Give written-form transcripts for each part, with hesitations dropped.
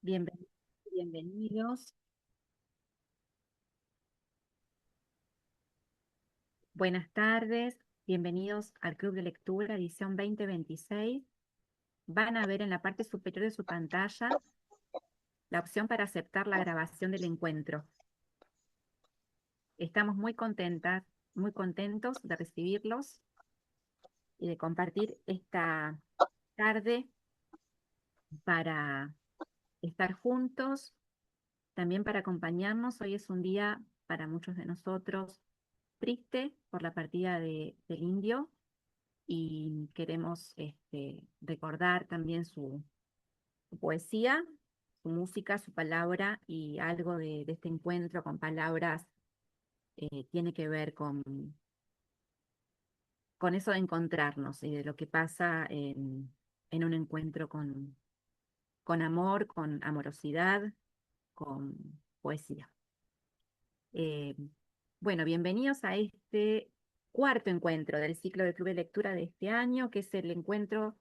Bienven- Bienvenidos. Buenas tardes. Bienvenidos al Club de Lectura, edición 2026. Van a ver en la parte superior de su pantalla la opción para aceptar la grabación del encuentro. Estamos muy contentos de recibirlos y de compartir esta tarde para estar juntos, también para acompañarnos. Hoy es un día para muchos de nosotros triste por la partida del indio y queremos recordar también su poesía, su música, su palabra y algo de este encuentro con palabras tiene que ver con eso de encontrarnos y de lo que pasa en un encuentro con amor, con amorosidad, con poesía. Eh, bueno, bienvenidos a este cuarto encuentro del ciclo de Club de Lectura de este año, que es el encuentro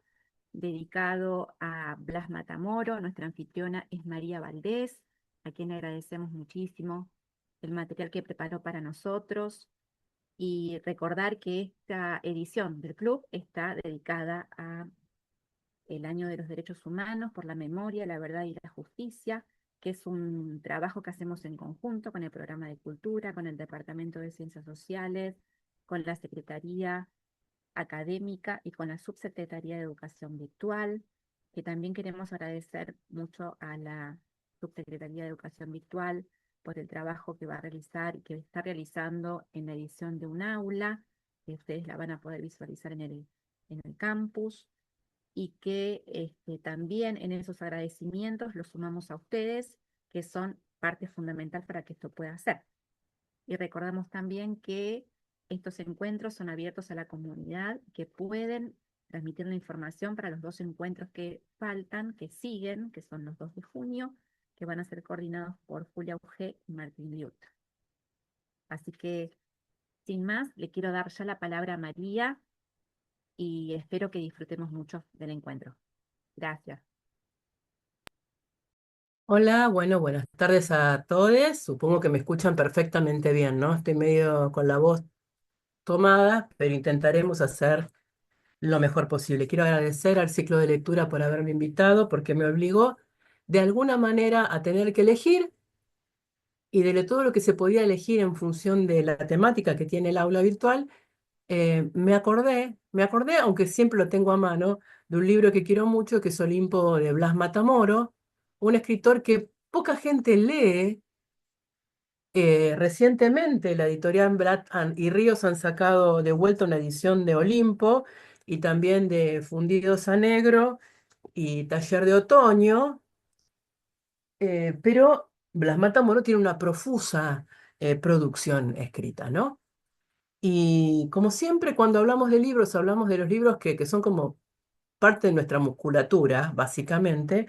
dedicado a Blas Matamoro. Nuestra anfitriona es María Valdés, a quien agradecemos muchísimo el material que preparó para nosotros. Y recordar que esta edición del club está dedicada a el Año de los Derechos Humanos por la Memoria, la Verdad y la Justicia, que es un trabajo que hacemos en conjunto con el Programa de Cultura, con el Departamento de Ciencias Sociales, con la Secretaría Académica y con la Subsecretaría de Educación Virtual, que también queremos agradecer mucho a la Subsecretaría de Educación Virtual por el trabajo que va a realizar y que está realizando en la edición de un aula, que ustedes la van a poder visualizar en el campus y que también en esos agradecimientos los sumamos a ustedes, que son parte fundamental para que esto pueda ser. Y recordamos también que estos encuentros son abiertos a la comunidad, que pueden transmitir la información para los dos encuentros que faltan, que siguen, que son los 2 de junio, que van a ser coordinados por Julia Uge y Martín Liut. Así que, sin más, le quiero dar ya la palabra a María y espero que disfrutemos mucho del encuentro. Gracias. Hola, bueno, buenas tardes a todos. Supongo que me escuchan perfectamente bien, ¿no? Estoy medio con la voz tomada, pero intentaremos hacer lo mejor posible. Quiero agradecer al ciclo de lectura por haberme invitado, porque me obligó de alguna manera a tener que elegir y de todo lo que se podía elegir en función de la temática que tiene el aula virtual, me acordé, aunque siempre lo tengo a mano, de un libro que quiero mucho, que es Olimpo de Blas Matamoro, un escritor que poca gente lee. Recientemente la editorial y Ríos han sacado de vuelta una edición de Olimpo y también de Fundidos a Negro y Taller de Otoño, pero Blas Matamoro tiene una profusa producción escrita, ¿no? Y como siempre, cuando hablamos de libros, hablamos de los libros que son como parte de nuestra musculatura, básicamente.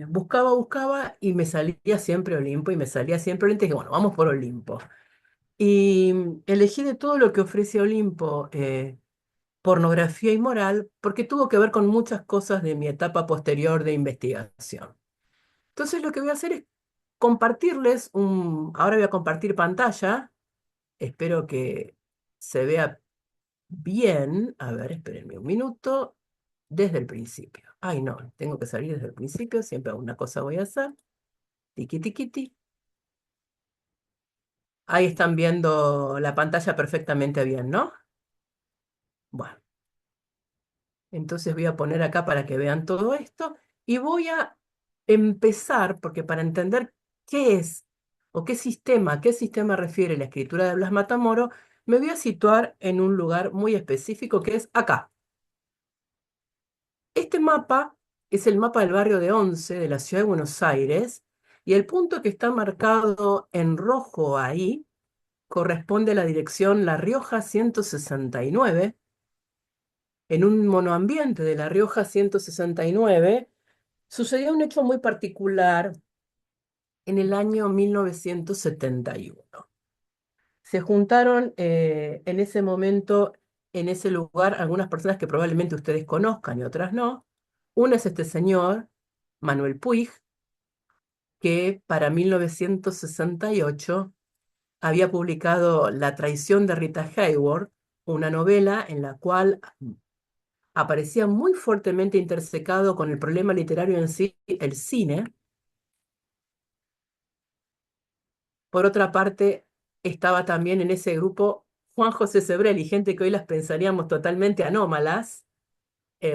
Buscaba y me salía siempre Olimpo y me salía siempre Olimpo y dije, bueno, vamos por Olimpo. Y elegí de todo lo que ofrece Olimpo, pornografía y moral, porque tuvo que ver con muchas cosas de mi etapa posterior de investigación. Entonces lo que voy a hacer es compartirles ahora voy a compartir pantalla, espero que se vea bien. A ver, espérenme un minuto, desde el principio. Ay, no, tengo que salir desde el principio, siempre una cosa voy a hacer. Tiki, tiki, ti. Ahí están viendo la pantalla perfectamente bien, ¿no? Bueno. Entonces voy a poner acá para que vean todo esto y voy a empezar, porque para entender qué es o qué sistema refiere la escritura de Blas Matamoro, me voy a situar en un lugar muy específico que es acá. Este mapa es el mapa del barrio de Once de la ciudad de Buenos Aires y el punto que está marcado en rojo ahí corresponde a la dirección La Rioja 169. En un monoambiente de La Rioja 169 sucedió un hecho muy particular en el año 1971. Se juntaron en ese momento, en ese lugar, algunas personas que probablemente ustedes conozcan y otras no. Una es este señor, Manuel Puig, que para 1968 había publicado La traición de Rita Hayworth, una novela en la cual aparecía muy fuertemente intersecado con el problema literario en sí, el cine. Por otra parte, estaba también en ese grupo Juan José Sebrelli, gente que hoy las pensaríamos totalmente anómalas,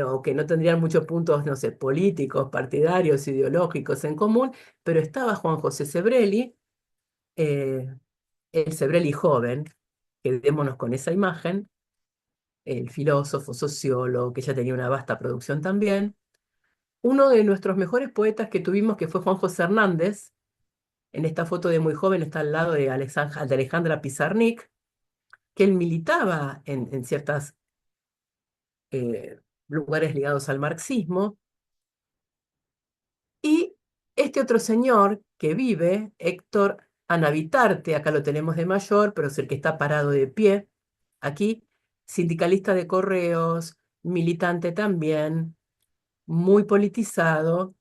o que no tendrían muchos puntos, no sé, políticos, partidarios, ideológicos en común, pero estaba Juan José Sebrelli, eh, el Sebrelli joven, quedémonos con esa imagen, el filósofo, sociólogo, que ya tenía una vasta producción también. Uno de nuestros mejores poetas que tuvimos, que fue Juan José Hernández, en esta foto de muy joven está al lado de Alejandra Pizarnik, que él militaba en ciertos lugares ligados al marxismo. Y este otro señor que vive, Héctor Anavitarte, acá lo tenemos de mayor, pero es el que está parado de pie, aquí, sindicalista de correos, militante también, muy politizado,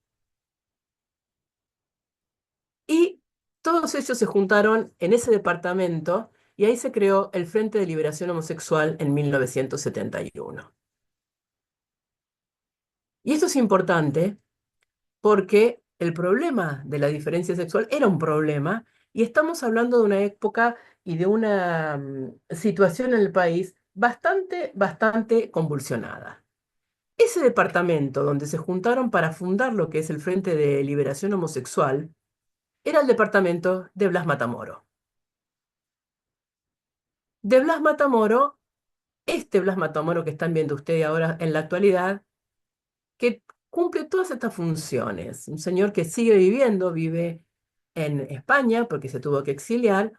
y todos ellos se juntaron en ese departamento y ahí se creó el Frente de Liberación Homosexual en 1971. Y esto es importante porque el problema de la diferencia sexual era un problema y estamos hablando de una época y de una situación en el país bastante convulsionada. Ese departamento donde se juntaron para fundar lo que es el Frente de Liberación Homosexual era el departamento de Blas Matamoro. De Blas Matamoro, este Blas Matamoro que están viendo ustedes ahora en la actualidad, que cumple todas estas funciones. Un señor que sigue viviendo, vive en España porque se tuvo que exiliar.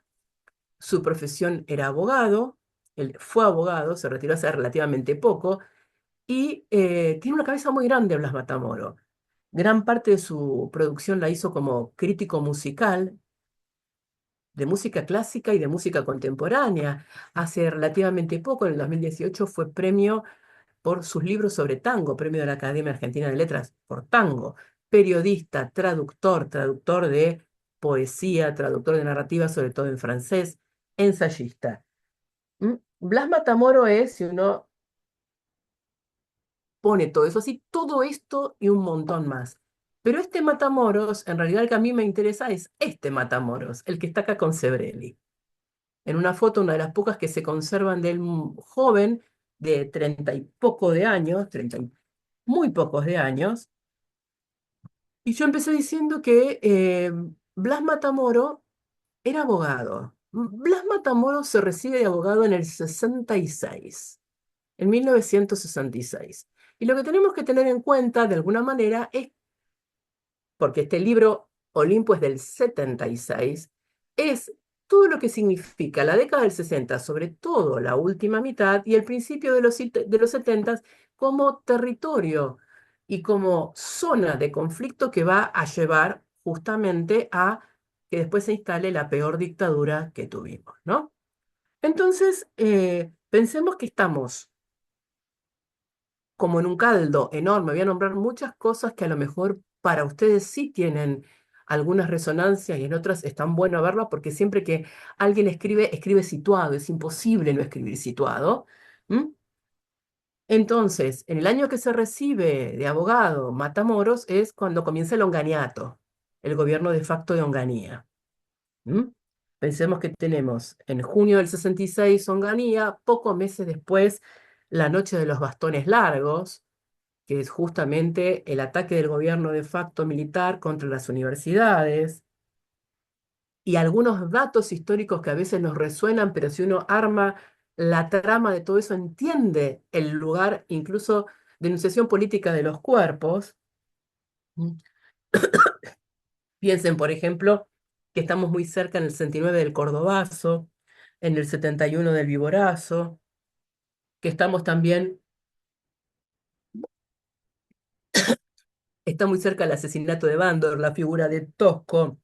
Su profesión era abogado, él fue abogado, se retiró hace relativamente poco y tiene una cabeza muy grande Blas Matamoro. Gran parte de su producción la hizo como crítico musical, de música clásica y de música contemporánea. Hace relativamente poco, en el 2018, fue premio por sus libros sobre tango, premio de la Academia Argentina de Letras por tango, periodista, traductor de poesía, traductor de narrativa, sobre todo en francés, ensayista. Blas Matamoro es, si uno pone todo eso así, todo esto y un montón más. Pero este Matamoros, en realidad el que a mí me interesa es este Matamoros, el que está acá con Sebrelli. En una foto, una de las pocas que se conservan del joven de 30 y poco de años, 30 y muy pocos de años. Y yo empecé diciendo que Blas Matamoro era abogado. Blas Matamoro se recibe de abogado en el 66, en 1966. Y lo que tenemos que tener en cuenta, de alguna manera, es porque este libro Olimpo es del 76, es todo lo que significa la década del 60, sobre todo la última mitad, y el principio de los 70 como territorio y como zona de conflicto que va a llevar justamente a que después se instale la peor dictadura que tuvimos, ¿no? Entonces, pensemos que estamos como en un caldo enorme. Voy a nombrar muchas cosas que a lo mejor para ustedes sí tienen algunas resonancias y en otras es tan bueno verlas porque siempre que alguien escribe, escribe situado. Es imposible no escribir situado. ¿Mm? Entonces, en el año que se recibe de abogado Matamoros es cuando comienza el Onganiato, el gobierno de facto de Onganía. ¿Mm? Pensemos que tenemos en junio del 66 Onganía, pocos meses después la Noche de los Bastones Largos, que es justamente el ataque del gobierno de facto militar contra las universidades, y algunos datos históricos que a veces nos resuenan, pero si uno arma la trama de todo eso, entiende el lugar, incluso de enunciación política de los cuerpos. ¿Mm? Piensen, por ejemplo, que estamos muy cerca en el 69 del Cordobazo, en el 71 del Viborazo, que estamos también, está muy cerca el asesinato de Bandor, la figura de Tosco.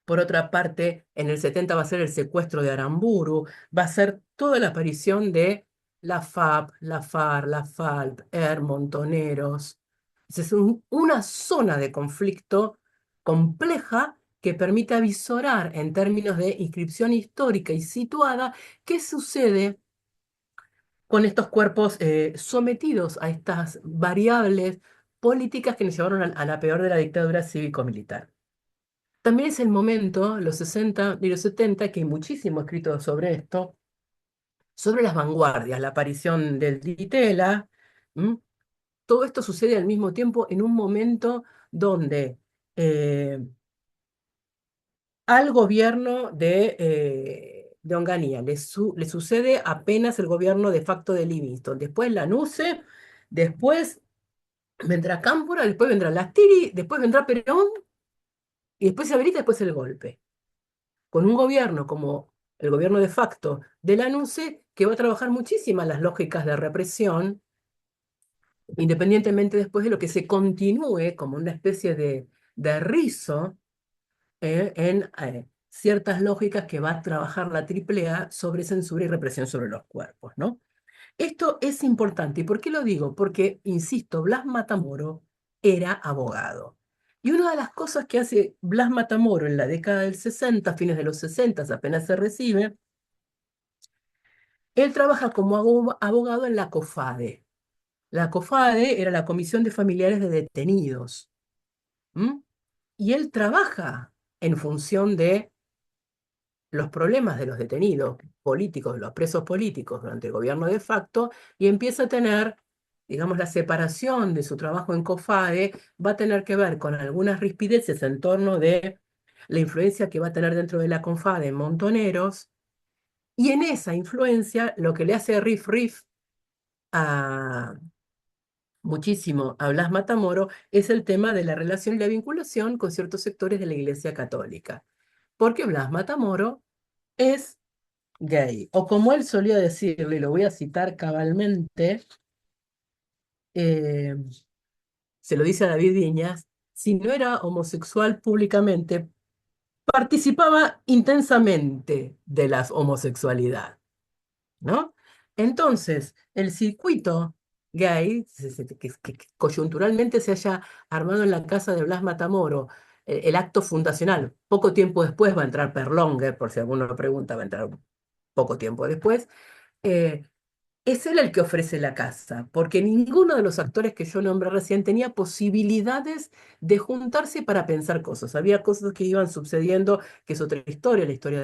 Por otra parte, en el 70 va a ser el secuestro de Aramburu, va a ser toda la aparición de la FAP, la FAR, la FALP, ER, Montoneros. Es una zona de conflicto compleja que permite avisorar en términos de inscripción histórica y situada qué sucede con estos cuerpos sometidos a estas variables políticas que nos llevaron a la peor de la dictadura cívico-militar. También es el momento, los 60 y los 70, que hay muchísimo escrito sobre esto, sobre las vanguardias, la aparición del Di Tella. ¿M? Todo esto sucede al mismo tiempo en un momento donde eh, al gobierno de Onganía le sucede apenas el gobierno de facto de Livingston, después la NUCE, después vendrá Cámpora, después vendrá Lastiri, después vendrá Perón, y después se habilita, después el golpe. Con un gobierno como el gobierno de facto de la NUCE, que va a trabajar muchísimas las lógicas de represión, independientemente después de lo que se continúe como una especie de rizo en ciertas lógicas que va a trabajar la AAA sobre censura y represión sobre los cuerpos, ¿no? Esto es importante. ¿Y por qué lo digo? Porque, insisto, Blas Matamoro era abogado. Y una de las cosas que hace Blas Matamoro en la década del 60, fines de los 60, apenas se recibe, él trabaja como abogado en la COFADE. La COFADE era la Comisión de Familiares de Detenidos. ¿M? Y él trabaja en función de los problemas de los detenidos políticos, de los presos políticos durante el gobierno de facto, y empieza a tener, digamos, la separación de su trabajo en COFADE, va a tener que ver con algunas rispideces en torno de la influencia que va a tener dentro de la COFADE en Montoneros, y en esa influencia lo que le hace riff a muchísimo a Blas Matamoro es el tema de la relación y la vinculación con ciertos sectores de la Iglesia Católica. Porque Blas Matamoro es gay. O como él solía decirle, y lo voy a citar cabalmente, eh, se lo dice a David Viñas, si no era homosexual públicamente, participaba intensamente de la homosexualidad, ¿no? Entonces, el circuito gay, que coyunturalmente se haya armado en la casa de Blas Matamoro, el acto fundacional, poco tiempo después va a entrar Perlonger, por si alguno lo pregunta, va a entrar poco tiempo después, eh, es él el que ofrece la casa, porque ninguno de los actores que yo nombré recién tenía posibilidades de juntarse para pensar cosas. Había cosas que iban sucediendo, que es otra historia, la historia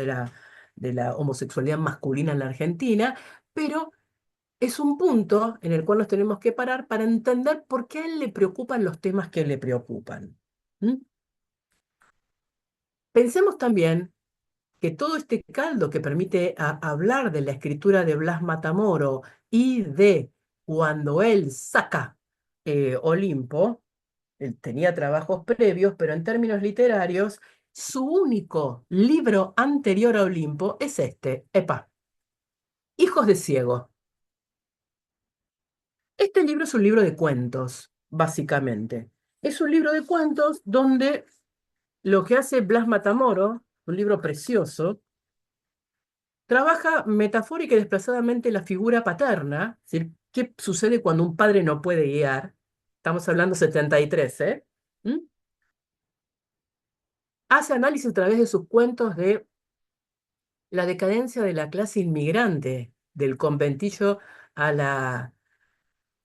de la homosexualidad masculina en la Argentina, pero es un punto en el cual nos tenemos que parar para entender por qué a él le preocupan los temas que le preocupan. ¿Mm? Pensemos también que todo este caldo que permite hablar de la escritura de Blas Matamoro y de cuando él saca Olimpo, él tenía trabajos previos, pero en términos literarios, su único libro anterior a Olimpo es este, epa, Hijos de Ciego. Este libro es un libro de cuentos, básicamente. Es un libro de cuentos donde lo que hace Blas Matamoro, un libro precioso, trabaja metafórica y desplazadamente la figura paterna, es decir, qué sucede cuando un padre no puede guiar. Estamos hablando 73, ¿eh? ¿Mm? Hace análisis a través de sus cuentos de la decadencia de la clase inmigrante, del conventillo a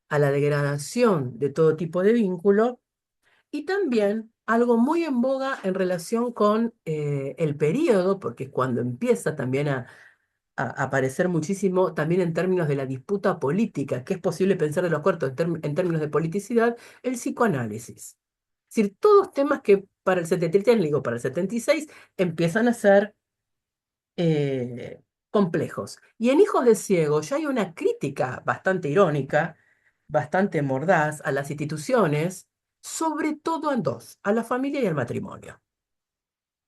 a la degradación de todo tipo de vínculo, y también algo muy en boga en relación con el periodo, porque es cuando empieza también a aparecer muchísimo también en términos de la disputa política, que es posible pensar de los cuartos en términos de politicidad, el psicoanálisis. Es decir, todos temas que para el 73, digo, para el 76, empiezan a ser eh, complejos. Y en Hijos de Ciego ya hay una crítica bastante irónica, bastante mordaz a las instituciones, sobre todo en dos, a la familia y al matrimonio.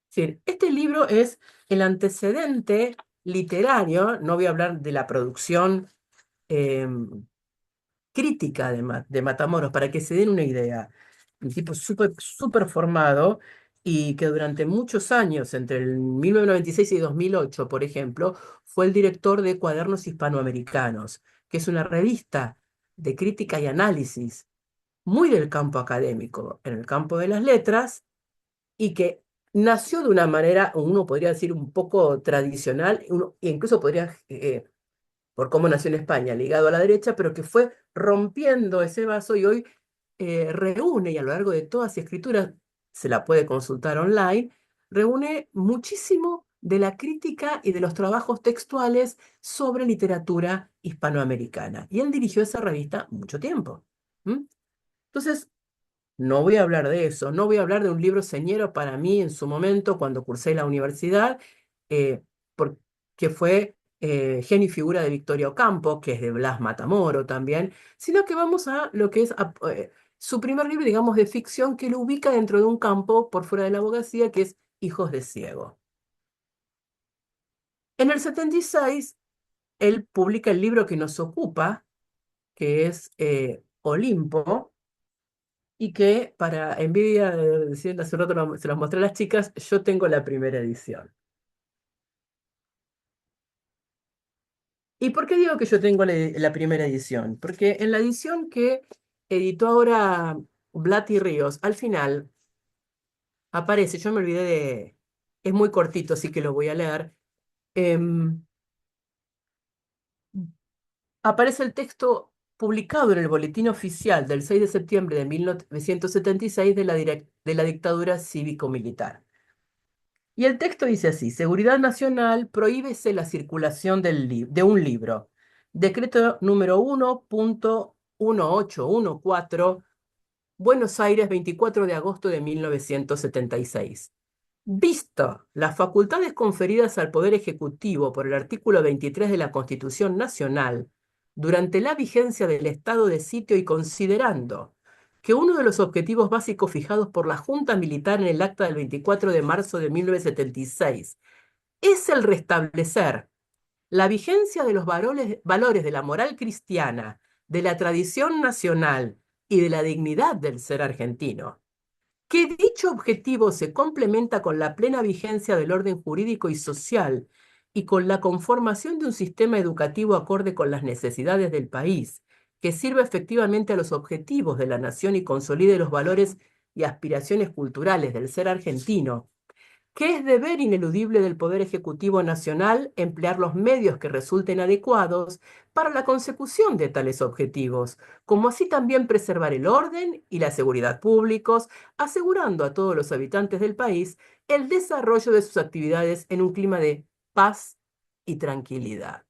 Es decir, este libro es el antecedente literario, no voy a hablar de la producción eh, crítica de Matamoros, para que se den una idea. Un tipo súper formado y que durante muchos años, entre el 1996 y 2008, por ejemplo, fue el director de Cuadernos Hispanoamericanos, que es una revista de crítica y análisis muy del campo académico, en el campo de las letras, y que nació de una manera, uno podría decir, un poco tradicional, e incluso podría, por cómo nació en España, ligado a la derecha, pero que fue rompiendo ese vaso y hoy reúne, y a lo largo de toda su escritura, se la puede consultar online, reúne muchísimo de la crítica y de los trabajos textuales sobre literatura hispanoamericana. Y él dirigió esa revista mucho tiempo. ¿Mm? Entonces, no voy a hablar de eso, no voy a hablar de un libro señero para mí en su momento cuando cursé la universidad, eh, porque fue Genio y Figura de Victoria Ocampo, que es de Blas Matamoro también, sino que vamos a lo que es su primer libro, digamos, de ficción que lo ubica dentro de un campo por fuera de la abogacía, que es Hijos de Ciego. En el 76, él publica el libro que nos ocupa, que es Olimpo, y que para envidia, decían hace un rato, se los mostré a las chicas, yo tengo la primera edición. ¿Y por qué digo que yo tengo la primera edición? Porque en la edición que editó ahora Blatty Ríos, al final aparece, yo me olvidé de, es muy cortito, así que lo voy a leer, em, aparece el texto publicado en el Boletín Oficial del 6 de septiembre de 1976 de la dictadura cívico-militar. Y el texto dice así: Seguridad Nacional, prohíbese la circulación de un libro. Decreto número 1.1814, Buenos Aires, 24 de agosto de 1976. Visto las facultades conferidas al Poder Ejecutivo por el artículo 23 de la Constitución Nacional durante la vigencia del estado de sitio y considerando que uno de los objetivos básicos fijados por la Junta Militar en el acta del 24 de marzo de 1976 es el restablecer la vigencia de los valores de la moral cristiana, de la tradición nacional y de la dignidad del ser argentino, que dicho objetivo se complementa con la plena vigencia del orden jurídico y social y con la conformación de un sistema educativo acorde con las necesidades del país, que sirva efectivamente a los objetivos de la nación y consolide los valores y aspiraciones culturales del ser argentino, que es deber ineludible del Poder Ejecutivo Nacional emplear los medios que resulten adecuados para la consecución de tales objetivos, como así también preservar el orden y la seguridad públicos, asegurando a todos los habitantes del país el desarrollo de sus actividades en un clima de paz y tranquilidad.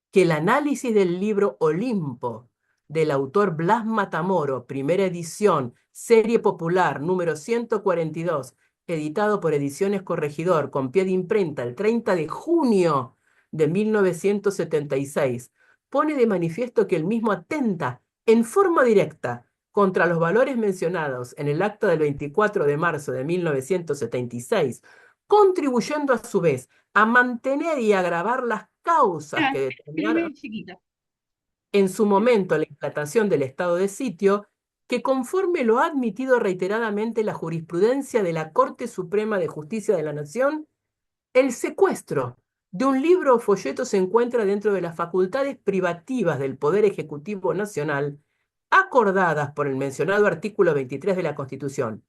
Que el análisis del libro Olimpo, del autor Blas Matamoro, primera edición, serie popular, número 142, editado por Ediciones Corregidor, con pie de imprenta el 30 de junio de 1976, pone de manifiesto que el mismo atenta en forma directa contra los valores mencionados en el acta del 24 de marzo de 1976, contribuyendo a su vez a mantener y agravar las causas que determinaron Chiquita. en su momento la implantación del estado de sitio, que conforme lo ha admitido reiteradamente la jurisprudencia de la Corte Suprema de Justicia de la Nación, el secuestro de un libro o folleto se encuentra dentro de las facultades privativas del Poder Ejecutivo Nacional, acordadas por el mencionado artículo 23 de la Constitución.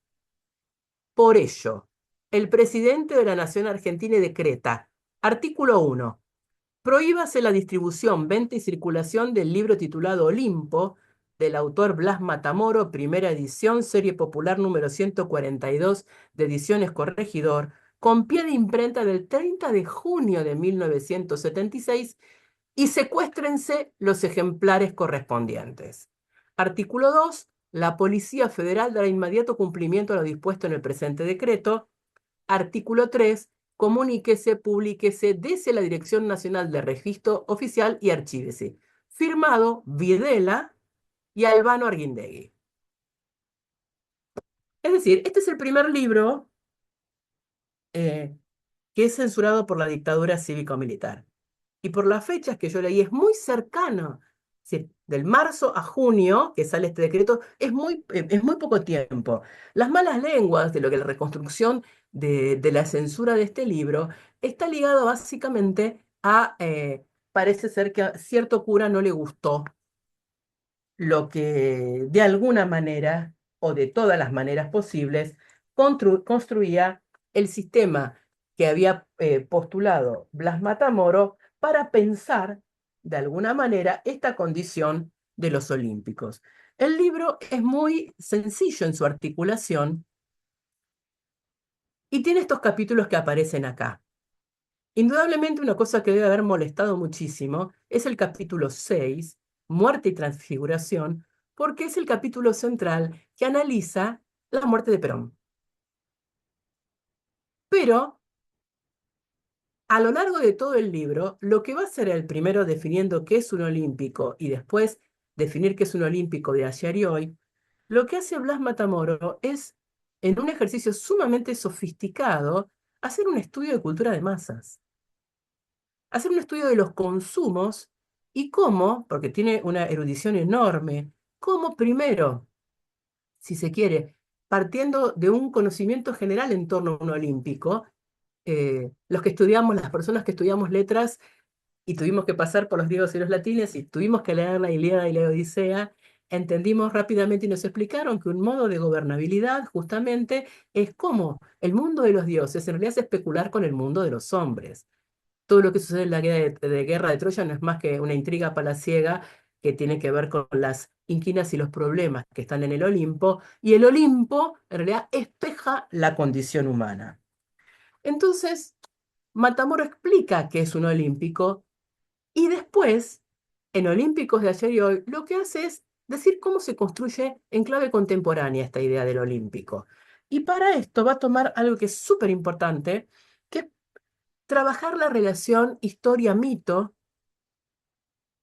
Por ello, el presidente de la Nación Argentina decreta, artículo 1, prohíbase la distribución, venta y circulación del libro titulado Olimpo, del autor Blas Matamoro, primera edición, serie popular número 142 de Ediciones Corregidor, con pie de imprenta del 30 de junio de 1976, y secuéstrense los ejemplares correspondientes. Artículo 2. La Policía Federal dará inmediato cumplimiento a lo dispuesto en el presente decreto. Artículo 3. Comuníquese, publíquese desde la Dirección Nacional de Registro Oficial y archívese. Firmado Videla y Albano Arguindegui. Es decir, este es el primer libro eh, que es censurado por la dictadura cívico-militar. Y por las fechas que yo leí, es muy cercano. Sí, del marzo a junio, que sale este decreto, es muy poco tiempo. Las malas lenguas de lo que la reconstrucción de la censura de este libro está ligado básicamente a, parece ser que a cierto cura no le gustó lo que de alguna manera o de todas las maneras posibles construía el sistema que había postulado Blas Matamoro para pensar de alguna manera esta condición de los olímpicos. El libro es muy sencillo en su articulación y tiene estos capítulos que aparecen acá. Indudablemente una cosa que debe haber molestado muchísimo es el capítulo 6, Muerte y Transfiguración, porque es el capítulo central que analiza la muerte de Perón. Pero a lo largo de todo el libro, lo que va a ser el primero definiendo qué es un olímpico y después definir qué es un olímpico de ayer y hoy, lo que hace Blas Matamoro es, en un ejercicio sumamente sofisticado, hacer un estudio de cultura de masas, hacer un estudio de los consumos y cómo, porque tiene una erudición enorme, cómo primero, si se quiere, partiendo de un conocimiento general en torno a un olímpico, los que estudiamos, las personas que estudiamos letras y tuvimos que pasar por los griegos y los latinos y tuvimos que leer la Ilíada y la Odisea, entendimos rápidamente y nos explicaron que un modo de gobernabilidad justamente es cómo el mundo de los dioses en realidad es especular con el mundo de los hombres. Todo lo que sucede en la guerra de Troya no es más que una intriga palaciega que tiene que ver con las inquinas y los problemas que están en el Olimpo, y el Olimpo en realidad espeja la condición humana. Entonces, Matamoro explica qué es un olímpico y después, en Olímpicos de ayer y hoy, lo que hace es decir cómo se construye en clave contemporánea esta idea del olímpico. Y para esto va a tomar algo que es súper importante, que es trabajar la relación historia-mito,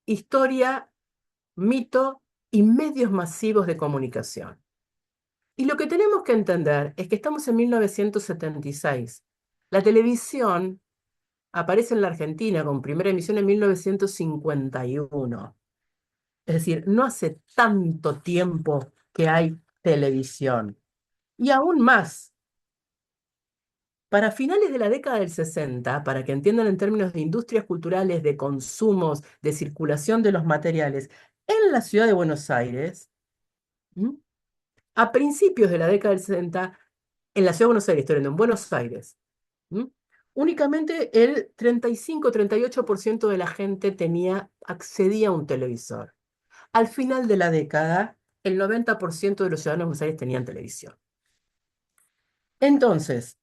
historia-mito y medios masivos de comunicación. Y lo que tenemos que entender es que estamos en 1976. La televisión aparece en la Argentina con primera emisión en 1951. Es decir, no hace tanto tiempo que hay televisión. Y aún más, para finales de la década del 60, para que entiendan en términos de industrias culturales, de consumos, de circulación de los materiales, en la ciudad de Buenos Aires, ¿m? A principios de la década del 60, en la ciudad de Buenos Aires, estoy hablando en Buenos Aires, ¿m? Únicamente el 35-38% de la gente accedía a un televisor. Al final de la década, el 90% de los ciudadanos de Buenos Aires tenían televisión. Entonces,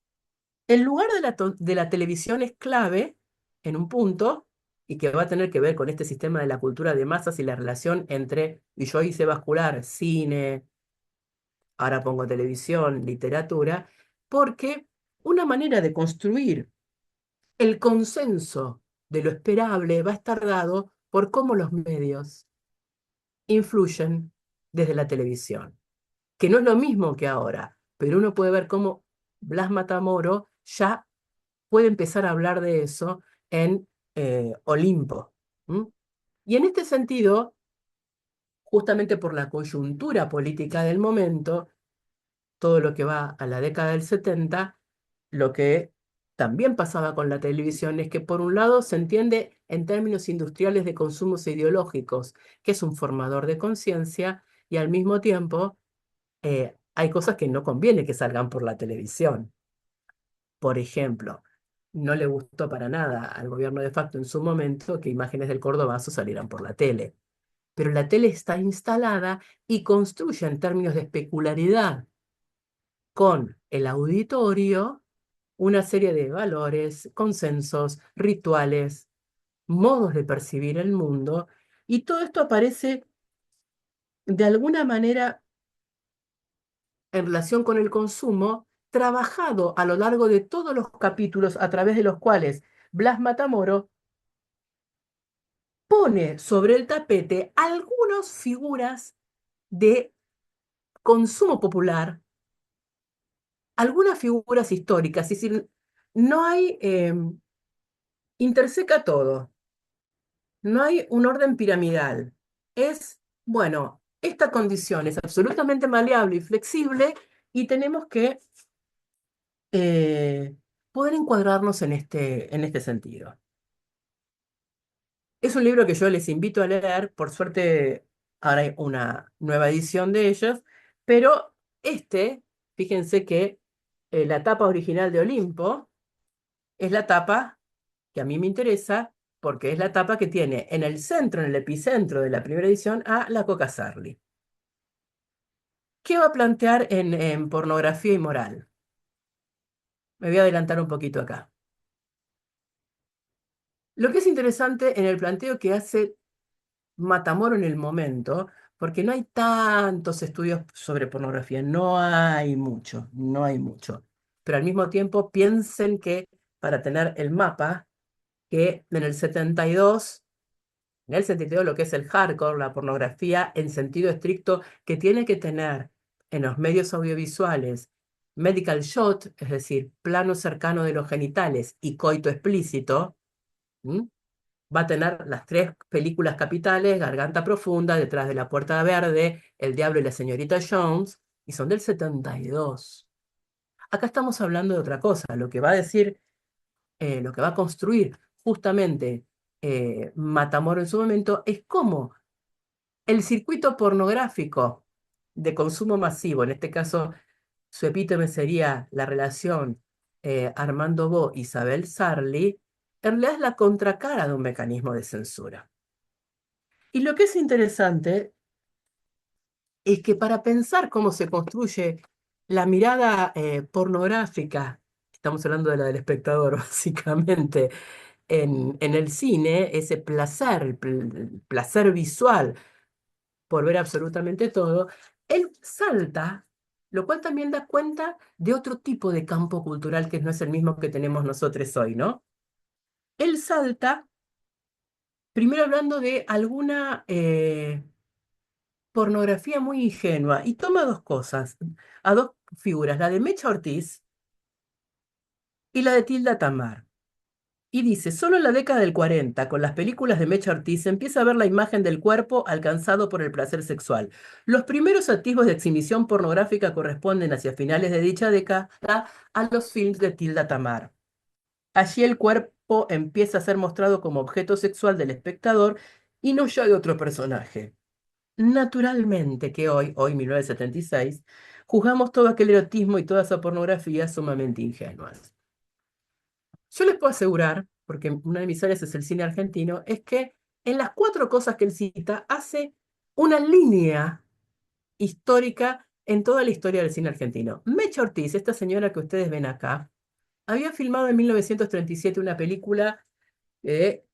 el lugar de la televisión es clave en un punto y que va a tener que ver con este sistema de la cultura de masas y la relación entre, y yo hice bascular, cine, ahora pongo televisión, literatura, porque una manera de construir el consenso de lo esperable va a estar dado por cómo los medios influyen desde la televisión, que no es lo mismo que ahora, pero uno puede ver cómo Blas Matamoro ya puede empezar a hablar de eso en Olimpo. ¿M? Y en este sentido, justamente por la coyuntura política del momento, todo lo que va a la década del 70, lo que también pasaba con la televisión es que por un lado se entiende en términos industriales de consumos ideológicos, que es un formador de conciencia, y al mismo tiempo hay cosas que no conviene que salgan por la televisión. Por ejemplo, no le gustó para nada al gobierno de facto en su momento que imágenes del Cordobazo salieran por la tele. Pero la tele está instalada y construye en términos de especularidad con el auditorio una serie de valores, consensos, rituales, modos de percibir el mundo, y todo esto aparece de alguna manera en relación con el consumo, trabajado a lo largo de todos los capítulos a través de los cuales Blas Matamoro pone sobre el tapete algunas figuras de consumo popular, algunas figuras históricas, es decir, no hay, interseca todo, no hay un orden piramidal. Es, bueno, esta condición es absolutamente maleable y flexible y tenemos que eh, poder encuadrarnos en este sentido. Es un libro que yo les invito a leer, por suerte Ahora hay una nueva edición de ellos, pero fíjense que la tapa original de Olimpo es la tapa que a mí me interesa porque es la tapa que tiene en el centro, en el epicentro de la primera edición, a la Coca Sarli. ¿Qué va a plantear en pornografía y moral? Me voy a adelantar un poquito acá. Lo que es interesante en el planteo que hace Matamoro en el momento, porque no hay tantos estudios sobre pornografía, no hay mucho, no hay mucho. Pero al mismo tiempo piensen que para tener el mapa, que en el 72 lo que es el hardcore, la pornografía en sentido estricto, que tiene que tener en los medios audiovisuales medical shot, es decir, plano cercano de los genitales y coito explícito, ¿m? Va a tener las tres películas capitales, Garganta Profunda, Detrás de la Puerta Verde, El Diablo y la Señorita Jones, y son del 72. Acá estamos hablando de otra cosa, lo que va a decir, lo que va a construir justamente Matamoro en su momento es cómo el circuito pornográfico de consumo masivo, en este caso su epítome sería la relación Armando Bo-Isabel Sarli, en realidad es la contracara de un mecanismo de censura. Y lo que es interesante es que para pensar cómo se construye la mirada pornográfica, estamos hablando de la del espectador básicamente, en el cine, ese placer, el placer visual por ver absolutamente todo, él salta, lo cual también da cuenta de otro tipo de campo cultural que no es el mismo que tenemos nosotros hoy, ¿no? Él salta, primero hablando de alguna pornografía muy ingenua y toma dos cosas, a dos figuras, la de Mecha Ortiz y la de Tilda Tamar. Y dice, solo en la década del 40, con las películas de Mecha Ortiz, se empieza a ver la imagen del cuerpo alcanzado por el placer sexual. Los primeros atisbos de exhibición pornográfica corresponden hacia finales de dicha década a los films de Tilda Tamar. Allí el cuerpo empieza a ser mostrado como objeto sexual del espectador y no ya de otro personaje. Naturalmente que hoy 1976, juzgamos todo aquel erotismo y toda esa pornografía sumamente ingenuas. Yo les puedo asegurar, porque una de mis áreas es el cine argentino, es que en las cuatro cosas que él cita hace una línea histórica en toda la historia del cine argentino. Mecha Ortiz, esta señora que ustedes ven acá, había filmado en 1937 una película que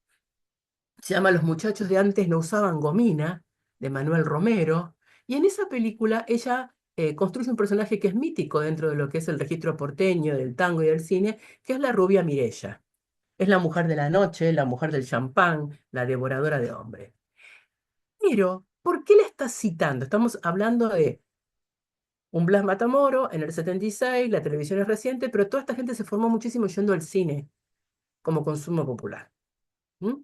se llama Los muchachos de antes no usaban gomina, de Manuel Romero, y en esa película ella construye un personaje que es mítico dentro de lo que es el registro porteño, del tango y del cine, que es la rubia Mirella. Es la mujer de la noche, la mujer del champán, la devoradora de hombres. Pero, ¿por qué la estás citando? Estamos hablando de un Blas Matamoro en el 76, la televisión es reciente, pero toda esta gente se formó muchísimo yendo al cine como consumo popular. ¿Mm?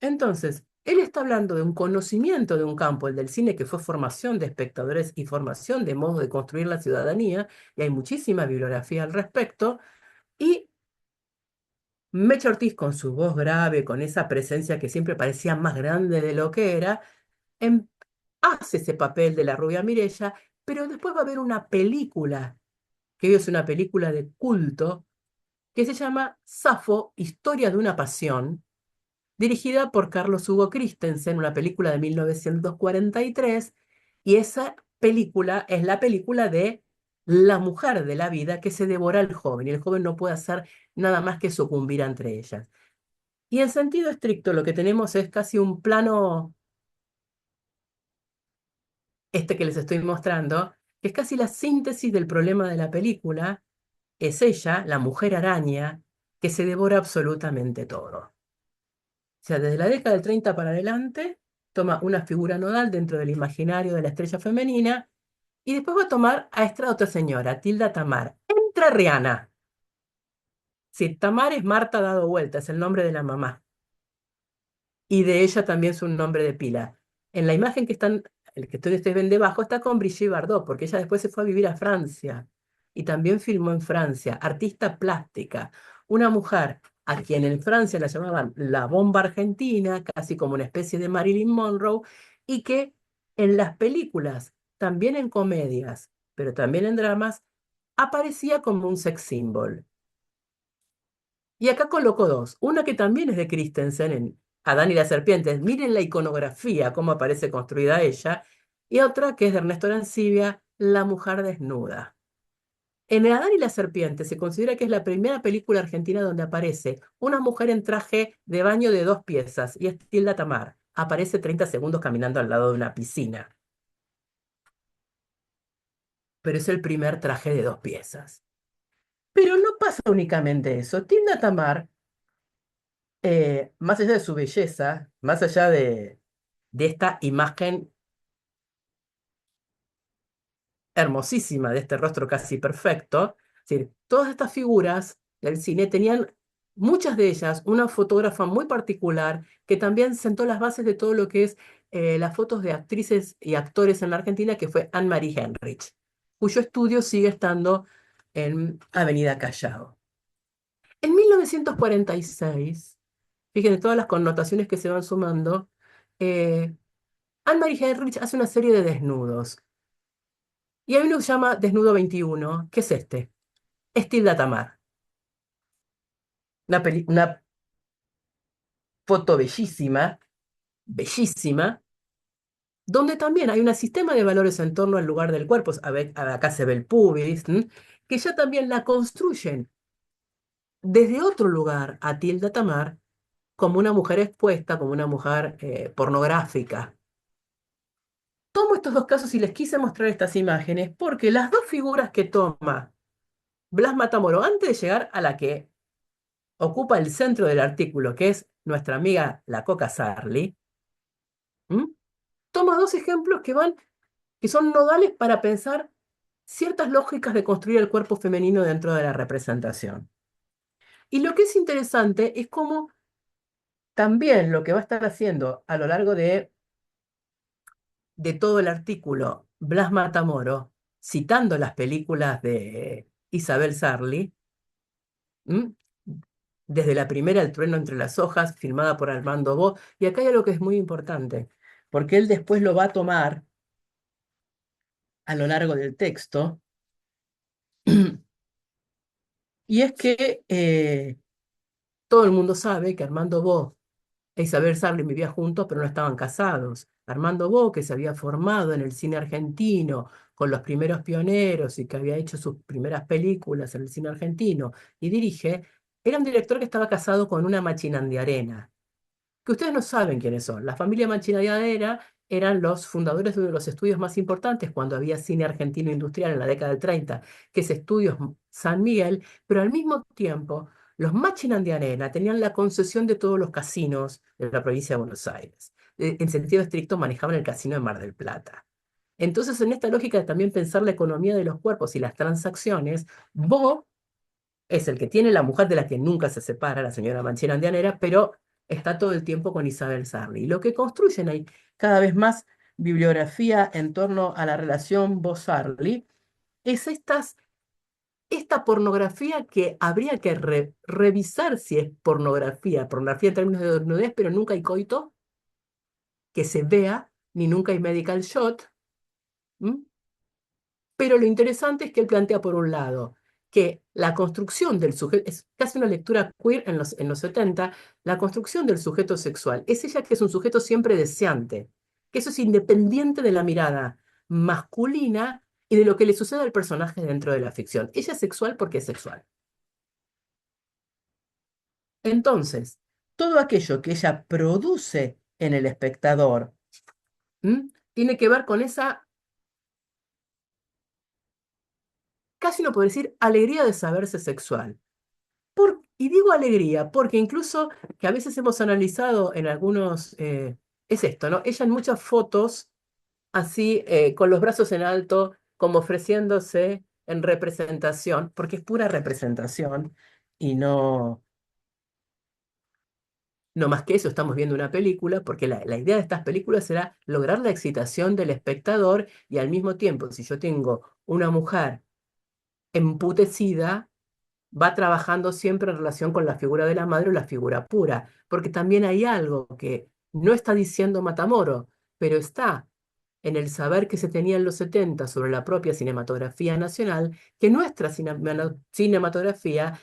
Entonces, él está hablando de un conocimiento de un campo, el del cine, que fue formación de espectadores y formación de modo de construir la ciudadanía, y hay muchísima bibliografía al respecto, y Mecha Ortiz, con su voz grave, con esa presencia que siempre parecía más grande de lo que era, em- hace ese papel de la rubia Mirella, pero después va a haber una película, que hoy es una película de culto, que se llama Safo, Historia de una Pasión, dirigida por Carlos Hugo Christensen, una película de 1943, y esa película es la película de la mujer de la vida que se devora al joven, y el joven no puede hacer nada más que sucumbir entre ellas. Y en sentido estricto lo que tenemos es casi un plano, este que les estoy mostrando, que es casi la síntesis del problema de la película, es ella, la mujer araña, que se devora absolutamente todo. O sea, desde la década del 30 para adelante, toma una figura nodal dentro del imaginario de la estrella femenina, y después va a tomar a esta otra señora, Tilda Tamar, entrerriana. Sí, Tamar es Marta dado vuelta, es el nombre de la mamá. Y de ella también es un nombre de pila. En la imagen que están, el que ustedes ven debajo, está con Brigitte Bardot, porque ella después se fue a vivir a Francia y también filmó en Francia, artista plástica, una mujer a quien en Francia la llamaban la bomba argentina, casi como una especie de Marilyn Monroe, y que en las películas, también en comedias, pero también en dramas, aparecía como un sex symbol. Y acá coloco dos. Una que también es de Christensen, en Adán y la serpiente. Miren la iconografía, cómo aparece construida ella. Y otra que es de Ernesto Arancibia, La mujer desnuda. En Adán y la serpiente se considera que es la primera película argentina donde aparece una mujer en traje de baño de 2 piezas, y es Tilda Tamar. Aparece 30 segundos caminando al lado de una piscina, pero es el primer traje de 2 piezas. Pero no pasa únicamente eso. Tilda Tamar, más allá de su belleza, más allá de esta imagen hermosísima, de este rostro casi perfecto, es decir, todas estas figuras del cine tenían, muchas de ellas, una fotógrafa muy particular que también sentó las bases de todo lo que es las fotos de actrices y actores en la Argentina, que fue Anne-Marie Henrich, cuyo estudio sigue estando en Avenida Callao. En 1946, fíjense todas las connotaciones que se van sumando, eh, Anne-Marie Henrich hace una serie de desnudos. Y hay uno que se llama Desnudo 21, que es este, Tilda Tamar. Una foto bellísima, bellísima, donde también hay un sistema de valores en torno al lugar del cuerpo. A ver, acá se ve el pubis, que ya también la construyen desde otro lugar a Tilda Tamar como una mujer expuesta, como una mujer pornográfica. Tomo estos dos casos y les quise mostrar estas imágenes porque las dos figuras que toma Blas Matamoro, antes de llegar a la que ocupa el centro del artículo, que es nuestra amiga la Coca Sarli, ¿m? Toma dos ejemplos que son nodales para pensar ciertas lógicas de construir el cuerpo femenino dentro de la representación. Y lo que es interesante es cómo también lo que va a estar haciendo a lo largo de todo el artículo Blas Matamoro, citando las películas de Isabel Sarli, ¿m? Desde la primera, El trueno entre las hojas, filmada por Armando Bo, y acá hay algo que es muy importante, porque él después lo va a tomar a lo largo del texto, y es que todo el mundo sabe que Armando Bo e Isabel Sarli vivían juntos, pero no estaban casados. Armando Bo, que se había formado en el cine argentino con los primeros pioneros y que había hecho sus primeras películas en el cine argentino y dirige, era un director que estaba casado con una machinandiarena, que ustedes no saben quiénes son. La familia Manchinadeira eran los fundadores de uno de los estudios más importantes cuando había cine argentino industrial en la década del 30, que es Estudios San Miguel, pero al mismo tiempo los Machinandiarena tenían la concesión de todos los casinos de la provincia de Buenos Aires. En sentido estricto manejaban el casino de Mar del Plata. Entonces, en esta lógica de también pensar la economía de los cuerpos y las transacciones, Bo es el que tiene la mujer de la que nunca se separa, la señora Manchera Andianera, pero está todo el tiempo con Isabel Sarli. Lo que construyen hay cada vez más bibliografía en torno a la relación Bo-Sarli, es esta pornografía que habría que revisar si es pornografía, pornografía en términos de desnudez, pero nunca hay coito que se vea, ni nunca hay medical shot. ¿M? Pero lo interesante es que él plantea, por un lado, que la construcción del sujeto, es casi una lectura queer en los 70, la construcción del sujeto sexual, es ella que es un sujeto siempre deseante, que eso es independiente de la mirada masculina y de lo que le sucede al personaje dentro de la ficción. Ella es sexual porque es sexual. Entonces, todo aquello que ella produce en el espectador, ¿m? Tiene que ver con esa, casi no puedo decir, alegría de saberse sexual. Y digo alegría, porque incluso que a veces hemos analizado en algunos, es esto, ¿no? Ella en muchas fotos, así, con los brazos en alto, como ofreciéndose en representación, porque es pura representación, y no más que eso, estamos viendo una película, porque la idea de estas películas será lograr la excitación del espectador, y al mismo tiempo, si yo tengo una mujer emputecida, va trabajando siempre en relación con la figura de la madre o la figura pura, porque también hay algo que no está diciendo Matamoro, pero está en el saber que se tenía en los 70 sobre la propia cinematografía nacional, que nuestra cinematografía,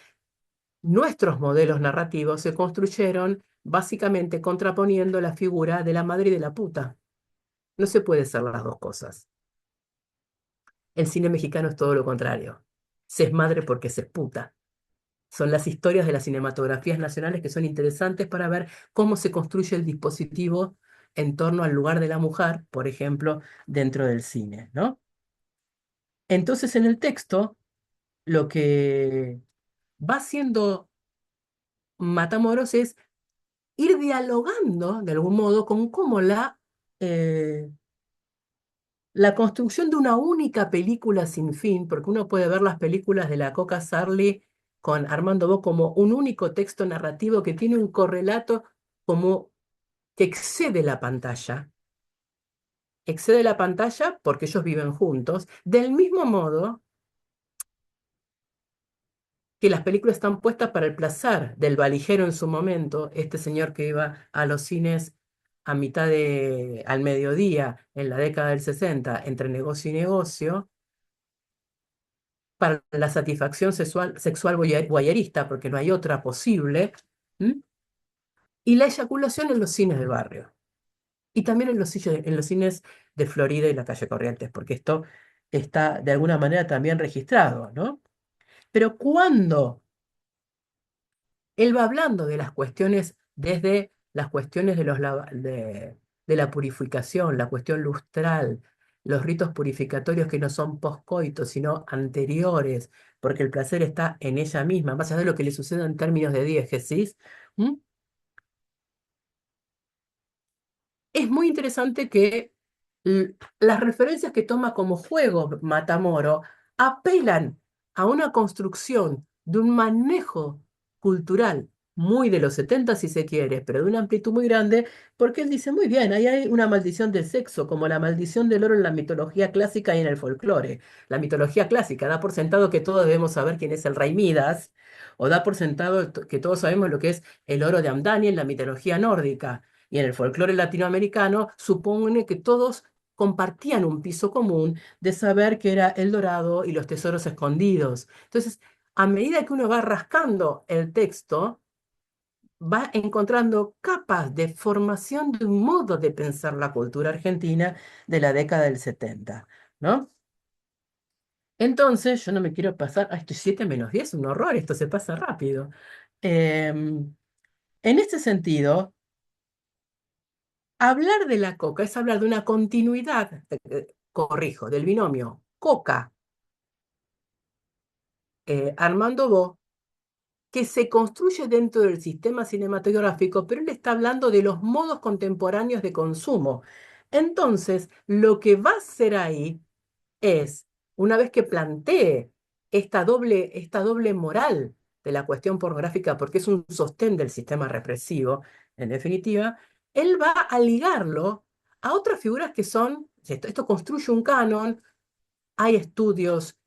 nuestros modelos narrativos se construyeron básicamente contraponiendo la figura de la madre y de la puta. No se puede ser las dos cosas. El cine mexicano es todo lo contrario. Se es madre porque se es puta. Son las historias de las cinematografías nacionales que son interesantes para ver cómo se construye el dispositivo en torno al lugar de la mujer, por ejemplo, dentro del cine, ¿no? Entonces, en el texto, lo que va haciendo Matamoros es ir dialogando, de algún modo, con cómo eh, la construcción de una única película sin fin, porque uno puede ver las películas de la Coca Sarli con Armando Bo como un único texto narrativo que tiene un correlato como que excede la pantalla porque ellos viven juntos, del mismo modo que las películas están puestas para el placer del valijero en su momento, este señor que iba a los cines al mediodía, en la década del 60 entre negocio y negocio, para la satisfacción sexual voyerista, porque no hay otra posible, ¿m? Y la eyaculación en los cines de barrio. Y también en los cines de Florida y la calle Corrientes, porque esto está de alguna manera también registrado, ¿no? Pero cuando él va hablando de las cuestiones, desde las cuestiones de la purificación, la cuestión lustral, los ritos purificatorios que no son poscoitos, sino anteriores, porque el placer está en ella misma, más allá de lo que le sucede en términos de diégesis. ¿m? Es muy interesante que las referencias que toma como juego Matamoro apelan a una construcción de un manejo cultural muy de los 70 si se quiere, pero de una amplitud muy grande, porque él dice, muy bien, ahí hay una maldición del sexo, como la maldición del oro en la mitología clásica y en el folclore. La mitología clásica da por sentado que todos debemos saber quién es el rey Midas, o da por sentado que todos sabemos lo que es el oro de Amdani en la mitología nórdica. Y en el folclore latinoamericano supone que todos compartían un piso común de saber que era el dorado y los tesoros escondidos. Entonces, a medida que uno va rascando el texto, va encontrando capas de formación de un modo de pensar la cultura argentina de la década del 70, ¿no? Entonces, yo no me quiero pasar, esto es 7 menos 10, un horror, esto se pasa rápido. En este sentido, hablar de la coca es hablar de una continuidad, corrijo, del binomio Coca, Armando Bo, que se construye dentro del sistema cinematográfico, pero él está hablando de los modos contemporáneos de consumo. Entonces, lo que va a hacer ahí es, una vez que plantee esta doble moral de la cuestión pornográfica, porque es un sostén del sistema represivo, en definitiva, él va a ligarlo a otras figuras que son, esto construye un canon, hay estudios,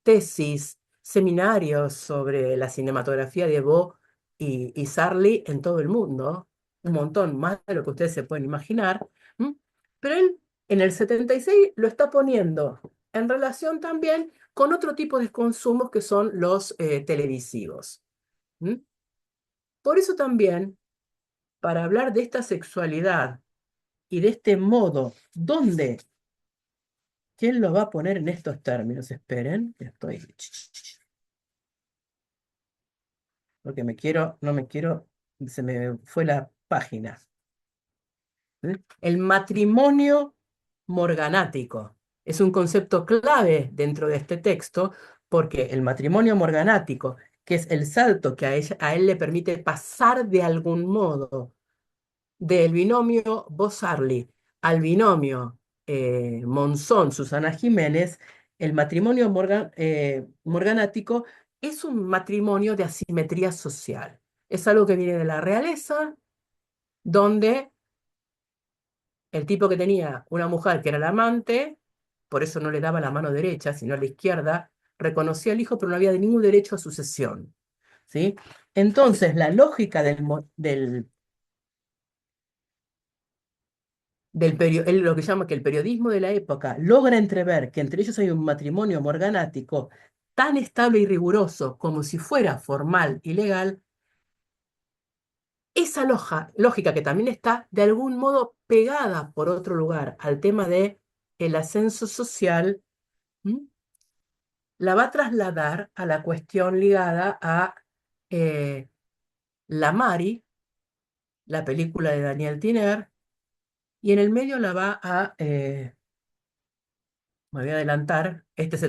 tesis, seminarios sobre la cinematografía de Bo y Sarli en todo el mundo, un montón, más de lo que ustedes se pueden imaginar. ¿M? Pero él en el 76 lo está poniendo en relación también con otro tipo de consumos que son los televisivos. ¿M? Por eso también, para hablar de esta sexualidad y de este modo, ¿dónde? ¿Quién lo va a poner en estos términos? Esperen, que estoy. Porque no me quiero, se me fue la página. ¿Eh? El matrimonio morganático es un concepto clave dentro de este texto, porque el matrimonio morganático, que es el salto que a él le permite pasar de algún modo del binomio Bossarli al binomio Monzón-Susana Jiménez, el matrimonio morganático es un matrimonio de asimetría social. Es algo que viene de la realeza, donde el tipo que tenía una mujer que era la amante, por eso no le daba la mano derecha, sino la izquierda, reconocía al hijo, pero no había de ningún derecho a sucesión. ¿Sí? Entonces, la lógica del él lo que llama que el periodismo de la época logra entrever que entre ellos hay un matrimonio morganático tan estable y riguroso como si fuera formal y legal, esa lógica que también está de algún modo pegada por otro lugar al tema de el ascenso social, ¿m? La va a trasladar a la cuestión ligada a eh, La Mari, la película de Daniel Tiner, y en el medio la va a, me voy a adelantar, este es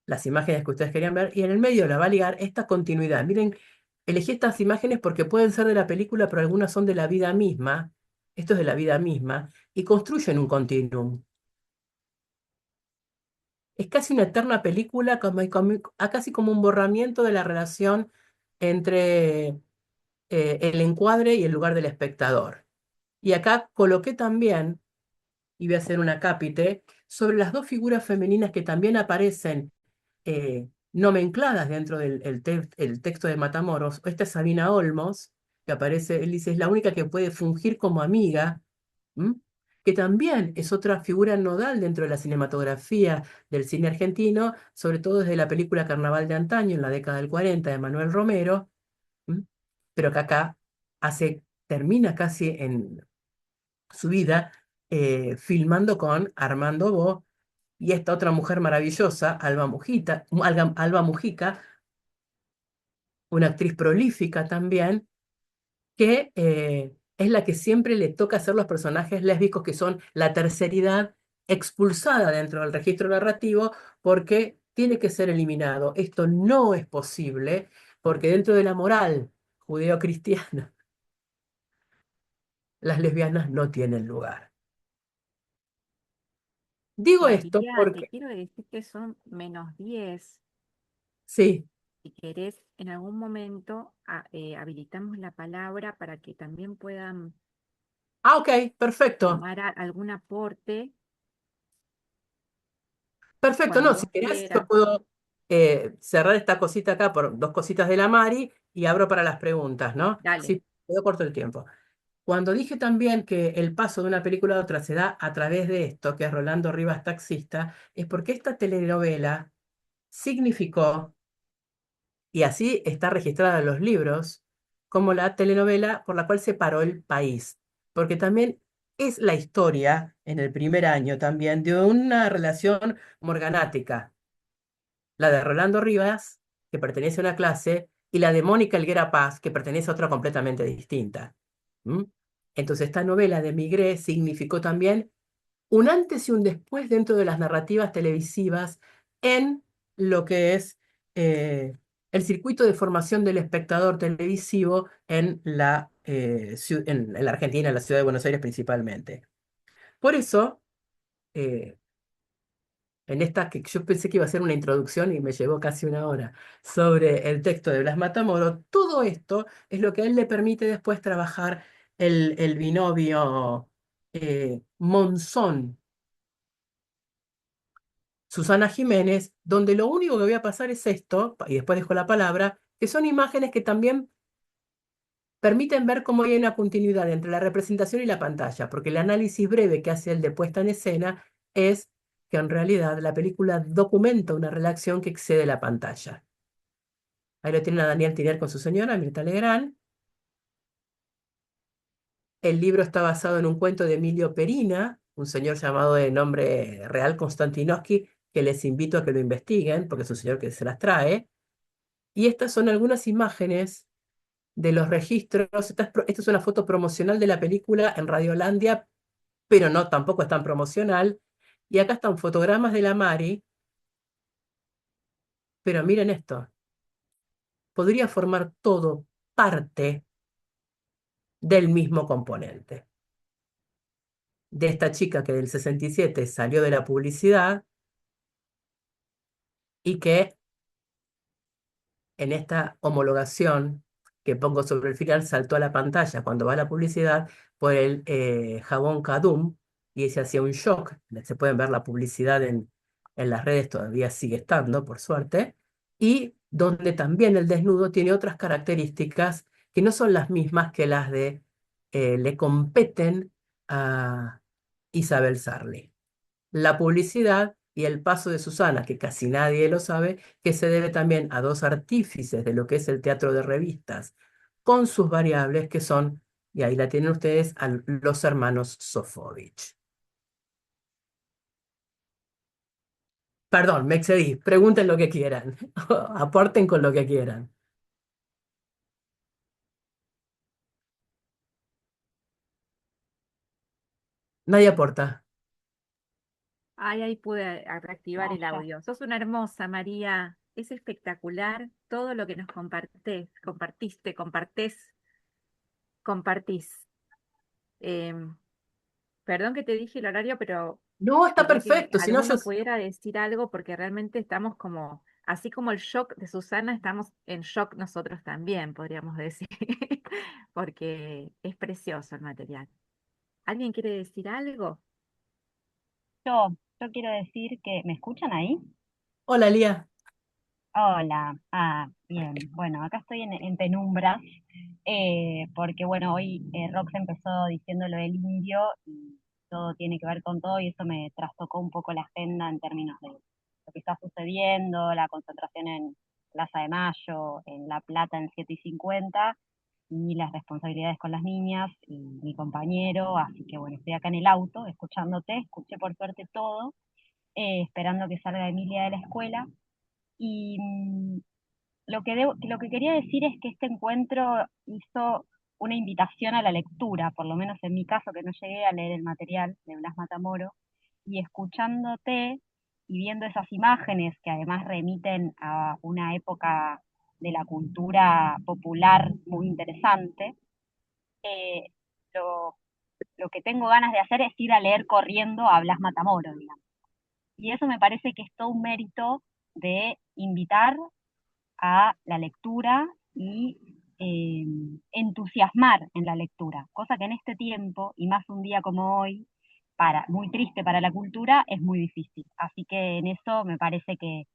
las imágenes que ustedes querían ver, y en el medio la va a ligar esta continuidad. Miren, elegí estas imágenes porque pueden ser de la película, pero algunas son de la vida misma, esto es de la vida misma, y construyen un continuum. Es casi una eterna película, casi como un borramiento de la relación entre el encuadre y el lugar del espectador. Y acá coloqué también, y voy a hacer una cápite, sobre las dos figuras femeninas que también aparecen nomencladas dentro del el texto de Matamoros. Esta es Sabina Olmos, que aparece, él dice, es la única que puede fungir como amiga, ¿m? Que también es otra figura nodal dentro de la cinematografía del cine argentino, sobre todo desde la película Carnaval de Antaño, en la década del 40, de Manuel Romero, ¿m? Pero que acá termina casi en su vida filmando con Armando Bo y esta otra mujer maravillosa, Alba Mujica, una actriz prolífica también, que es la que siempre le toca hacer los personajes lésbicos que son la terceridad expulsada dentro del registro narrativo porque tiene que ser eliminado. Esto no es posible porque dentro de la moral judeocristiana las lesbianas no tienen lugar. Digo esto María, te porque, quiero decir que son -10. sí, Si querés, en algún momento habilitamos la palabra para que también puedan ok, perfecto. tomar algún aporte Perfecto, cuando no, si vos querés, yo quieras. puedo cerrar esta cosita acá por dos cositas de la Mari y abro para las preguntas, ¿no? Dale, Sí, quedó corto el tiempo. Cuando dije también que el paso de una película a otra se da a través de esto, que es Rolando Rivas Taxista, es porque esta telenovela significó, y así está registrada en los libros, como la telenovela por la cual se paró el país. Porque también es la historia, en el primer año también, de una relación morganática, la de Rolando Rivas, que pertenece a una clase, y la de Mónica Helguera Paz, que pertenece a otra completamente distinta. ¿Mm? Entonces, esta novela de Migré significó también un antes y un después dentro de las narrativas televisivas en lo que es el circuito de formación del espectador televisivo en en la Argentina, en la ciudad de Buenos Aires principalmente. Por eso, eh, en esta que yo pensé que iba a ser una introducción y me llevó casi una hora sobre el texto de Blas Matamoro, todo esto es lo que a él le permite después trabajar el binomio Monzón Susana Jiménez, donde lo único que voy a pasar es esto, y después dejo la palabra, que son imágenes que también permiten ver cómo hay una continuidad entre la representación y la pantalla, porque el análisis breve que hace el de puesta en escena es que en realidad la película documenta una relación que excede la pantalla. Ahí lo tienen a Daniel Tiner con su señora, Mirta Legrand. El libro está basado en un cuento de Emilio Perina, un señor llamado de nombre real Konstantinovsky, que les invito a que lo investiguen, porque es un señor que se las trae. Y estas son algunas imágenes de los registros. Esta es una foto promocional de la película en Radiolandia, pero no, tampoco es tan promocional. Y acá están fotogramas de la Mari, pero miren esto, podría formar todo parte del mismo componente. De esta chica que del 67 salió de la publicidad y que en esta homologación que pongo sobre el final saltó a la pantalla cuando va a la publicidad por el jabón Kadum y se hacía un shock. Se pueden ver la publicidad en las redes, todavía sigue estando, por suerte, y donde también el desnudo tiene otras características que no son las mismas que las de le competen a Isabel Sarli. La publicidad y el paso de Susana, que casi nadie lo sabe, que se debe también a dos artífices de lo que es el teatro de revistas, con sus variables que son, y ahí la tienen ustedes, a los hermanos Sofovich. Perdón, me excedí. Pregunten lo que quieran. Aporten con lo que quieran. Nadie aporta. Ay, ahí pude reactivar No, el ya. audio. Sos una hermosa, María. Es espectacular todo lo que nos compartís. Em, Perdón que te dije el horario, pero No, está quería que perfecto. Si no, yo. alguno pudiera decir algo porque realmente estamos como, así como el shock de Susana, estamos en shock nosotros también, podríamos decir, porque es precioso el material. ¿Alguien quiere decir algo? Yo quiero decir que, ¿me escuchan ahí? Hola, Lía. Hola, bien, bueno, acá estoy en penumbra, porque bueno, hoy Rox empezó diciendo lo del indio y todo tiene que ver con todo y eso me trastocó un poco la agenda en términos de lo que está sucediendo, la concentración en Plaza de Mayo, en La Plata en 7:50 y las responsabilidades con las niñas y mi compañero, así que bueno, estoy acá en el auto escuchándote, escuché por suerte todo, esperando que salga Emilia de la escuela. Y lo que quería decir es que este encuentro hizo una invitación a la lectura, por lo menos en mi caso, que no llegué a leer el material de Blas Matamoro, y escuchándote y viendo esas imágenes que además remiten a una época de la cultura popular muy interesante, eh, lo, lo que tengo ganas de hacer es ir a leer corriendo a Blas Matamoro, digamos. Y eso me parece que es todo un mérito de invitar a la lectura y entusiasmar en la lectura, cosa que en este tiempo, y más un día como hoy, muy triste para la cultura, es muy difícil. Así que en eso me parece que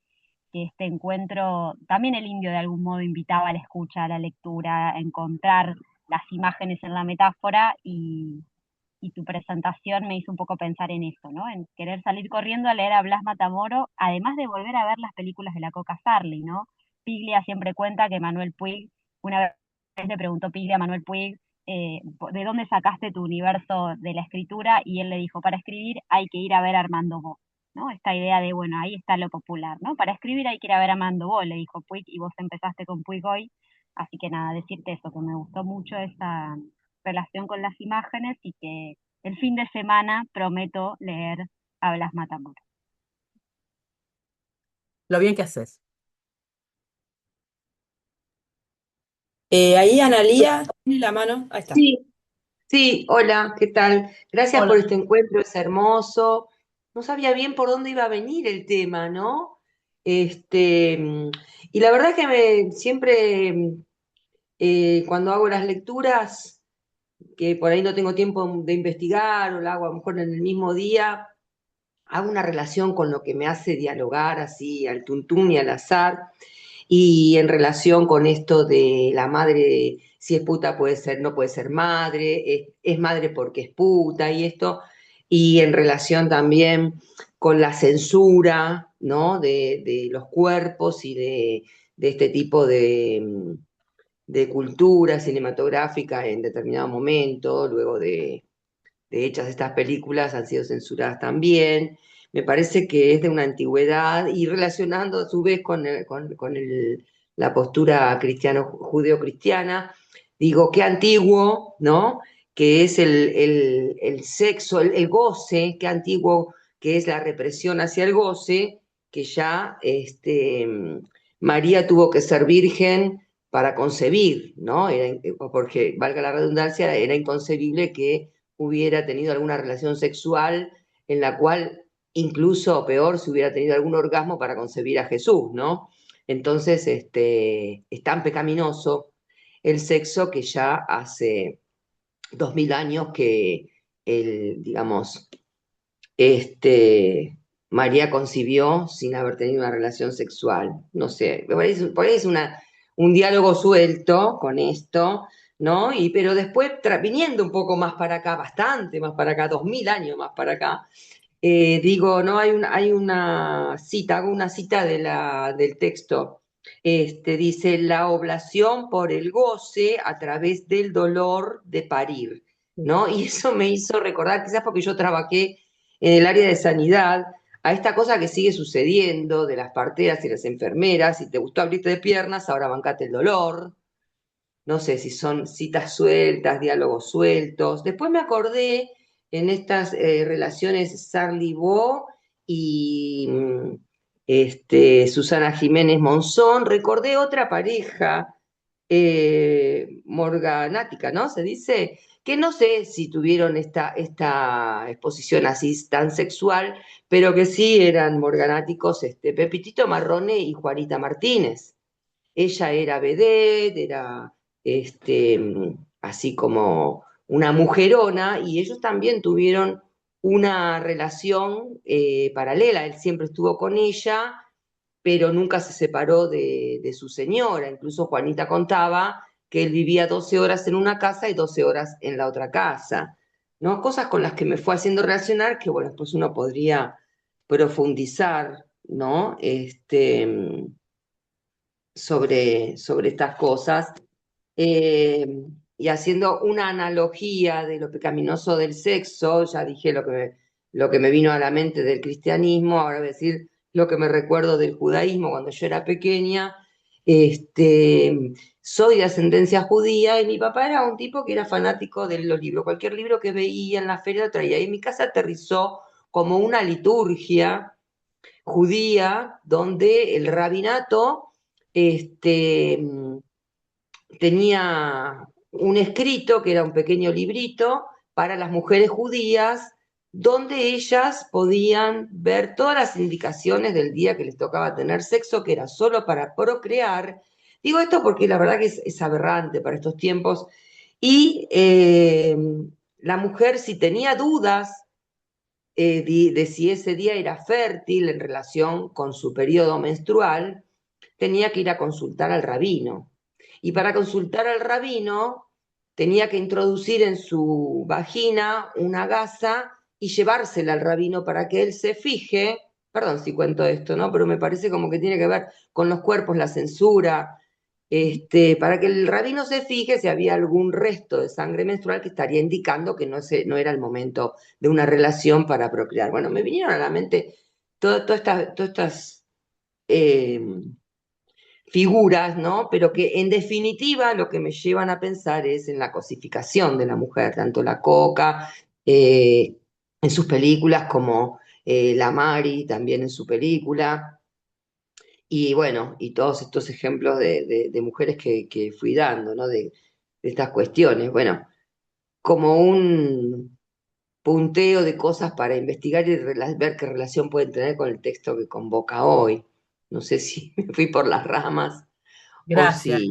este encuentro, también el indio de algún modo invitaba a la escucha, a la lectura, a encontrar las imágenes en la metáfora y tu presentación me hizo un poco pensar en eso, ¿no? En querer salir corriendo a leer a Blas Matamoro, además de volver a ver las películas de la Coca Sarli, ¿no? Piglia siempre cuenta que Manuel Puig, una vez le preguntó Piglia a Manuel Puig, ¿de dónde sacaste tu universo de la escritura? Y él le dijo, para escribir hay que ir a ver a Armando Bo, ¿no? Esta idea de, bueno, ahí está lo popular, ¿no? Para escribir hay que ir a ver a Armando Bo, le dijo Puig, y vos empezaste con Puig hoy, así que nada, decirte eso, que me gustó mucho esa relación con las imágenes y que el fin de semana prometo leer a Blas Matamoro. Lo bien que haces. Ahí Analía tiene la mano. Ahí está. Sí, sí, hola, ¿qué tal? Gracias por Hola. este encuentro, es hermoso. No sabía bien por dónde iba a venir el tema, ¿no? Y la verdad que siempre cuando hago las lecturas, que por ahí no tengo tiempo de investigar o la hago a lo mejor en el mismo día, hago una relación con lo que me hace dialogar así al tuntún y al azar. Y en relación con esto de la madre, si es puta puede ser, no puede ser madre, es madre porque es puta y esto, y en relación también con la censura, ¿no? De los cuerpos y de este tipo de cultura cinematográfica en determinado momento, luego de hechas estas películas han sido censuradas también. Me parece que es de una antigüedad y relacionando a su vez con la postura judeo-cristiana, digo, qué antiguo, ¿no? Que es el sexo, el goce, qué antiguo que es la represión hacia el goce, que ya María tuvo que ser virgen para concebir, ¿no? Porque, valga la redundancia, era inconcebible que hubiera tenido alguna relación sexual en la cual incluso o peor si hubiera tenido algún orgasmo para concebir a Jesús, ¿no? Entonces, es tan pecaminoso el sexo que ya hace 2000 años que digamos, María concibió sin haber tenido una relación sexual. No sé, por ahí es un diálogo suelto con esto, ¿no? Pero después, viniendo un poco más para acá, bastante más para acá, 2000 años más para acá, digo, no, hay una cita, hago una cita del texto. Dice, la oblación por el goce a través del dolor de parir, ¿no? Y eso me hizo recordar, quizás porque yo trabajé en el área de sanidad, a esta cosa que sigue sucediendo de las parteras y las enfermeras, si te gustó abrirte de piernas, ahora bancate el dolor, no sé si son citas sueltas, diálogos sueltos. Después me acordé en estas relaciones Sarli-Bo y Susana Jiménez Monzón, recordé otra pareja morganática, ¿no? Se dice que no sé si tuvieron esta exposición así tan sexual, pero que sí eran morganáticos, Pepitito Marrone y Juanita Martínez. Ella era vedette, era así como una mujerona, y ellos también tuvieron una relación paralela. Él siempre estuvo con ella, pero nunca se separó de su señora. Incluso Juanita contaba que él vivía 12 horas en una casa y 12 horas en la otra casa, ¿no? Cosas con las que me fue haciendo relacionar que, bueno, después uno podría profundizar, ¿no? Sobre estas cosas, eh, y haciendo una analogía de lo pecaminoso del sexo, ya dije lo que me vino a la mente del cristianismo, ahora voy a decir lo que me recuerdo del judaísmo cuando yo era pequeña. Soy de ascendencia judía y mi papá era un tipo que era fanático de los libros, cualquier libro que veía en la feria lo traía, y en mi casa aterrizó como una liturgia judía donde el rabinato este, tenía un escrito que era un pequeño librito para las mujeres judías, donde ellas podían ver todas las indicaciones del día que les tocaba tener sexo, que era solo para procrear. Digo esto porque la verdad que es aberrante para estos tiempos. Y la mujer, si tenía dudas de si ese día era fértil en relación con su periodo menstrual, tenía que ir a consultar al rabino. Y para consultar al rabino, tenía que introducir en su vagina una gasa y llevársela al rabino para que él se fije, perdón si cuento esto, ¿no? Pero me parece como que tiene que ver con los cuerpos, la censura, para que el rabino se fije si había algún resto de sangre menstrual que estaría indicando que no era el momento de una relación para procrear. Bueno, me vinieron a la mente todas estas eh, figuras, ¿no? Pero que en definitiva lo que me llevan a pensar es en la cosificación de la mujer, tanto la Coca en sus películas como la Mari también en su película. Y bueno, y todos estos ejemplos de mujeres que fui dando, ¿no? De estas cuestiones. Bueno, como un punteo de cosas para investigar y ver qué relación pueden tener con el texto que convoca hoy. No sé si me fui por las ramas o Gracias. si...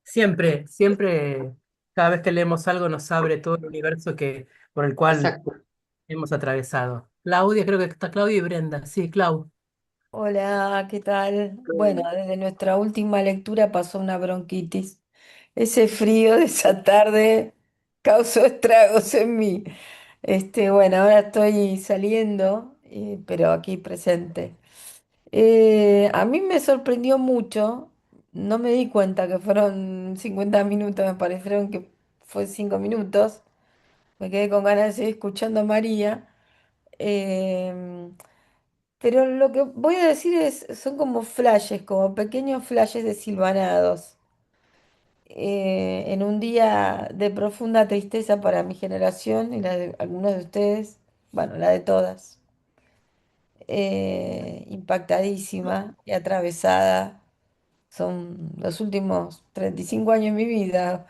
Siempre, siempre, cada vez que leemos algo nos abre todo el universo por el cual Exacto. hemos atravesado. Claudia, creo que está Claudia y Brenda. Sí, Clau. Hola, ¿qué tal? Bueno, desde nuestra última lectura pasó una bronquitis. Ese frío de esa tarde causó estragos en mí. Bueno, ahora estoy saliendo, pero aquí presente. A mí me sorprendió mucho, no me di cuenta que fueron 50 minutos, me parecieron que fue 5 minutos. Me quedé con ganas de seguir escuchando a María. Em, pero lo que voy a decir son como flashes, como pequeños flashes desilvanados. En un día de profunda tristeza para mi generación y la de algunos de ustedes, bueno, la de todas, impactadísima y atravesada. Son los últimos 35 años de mi vida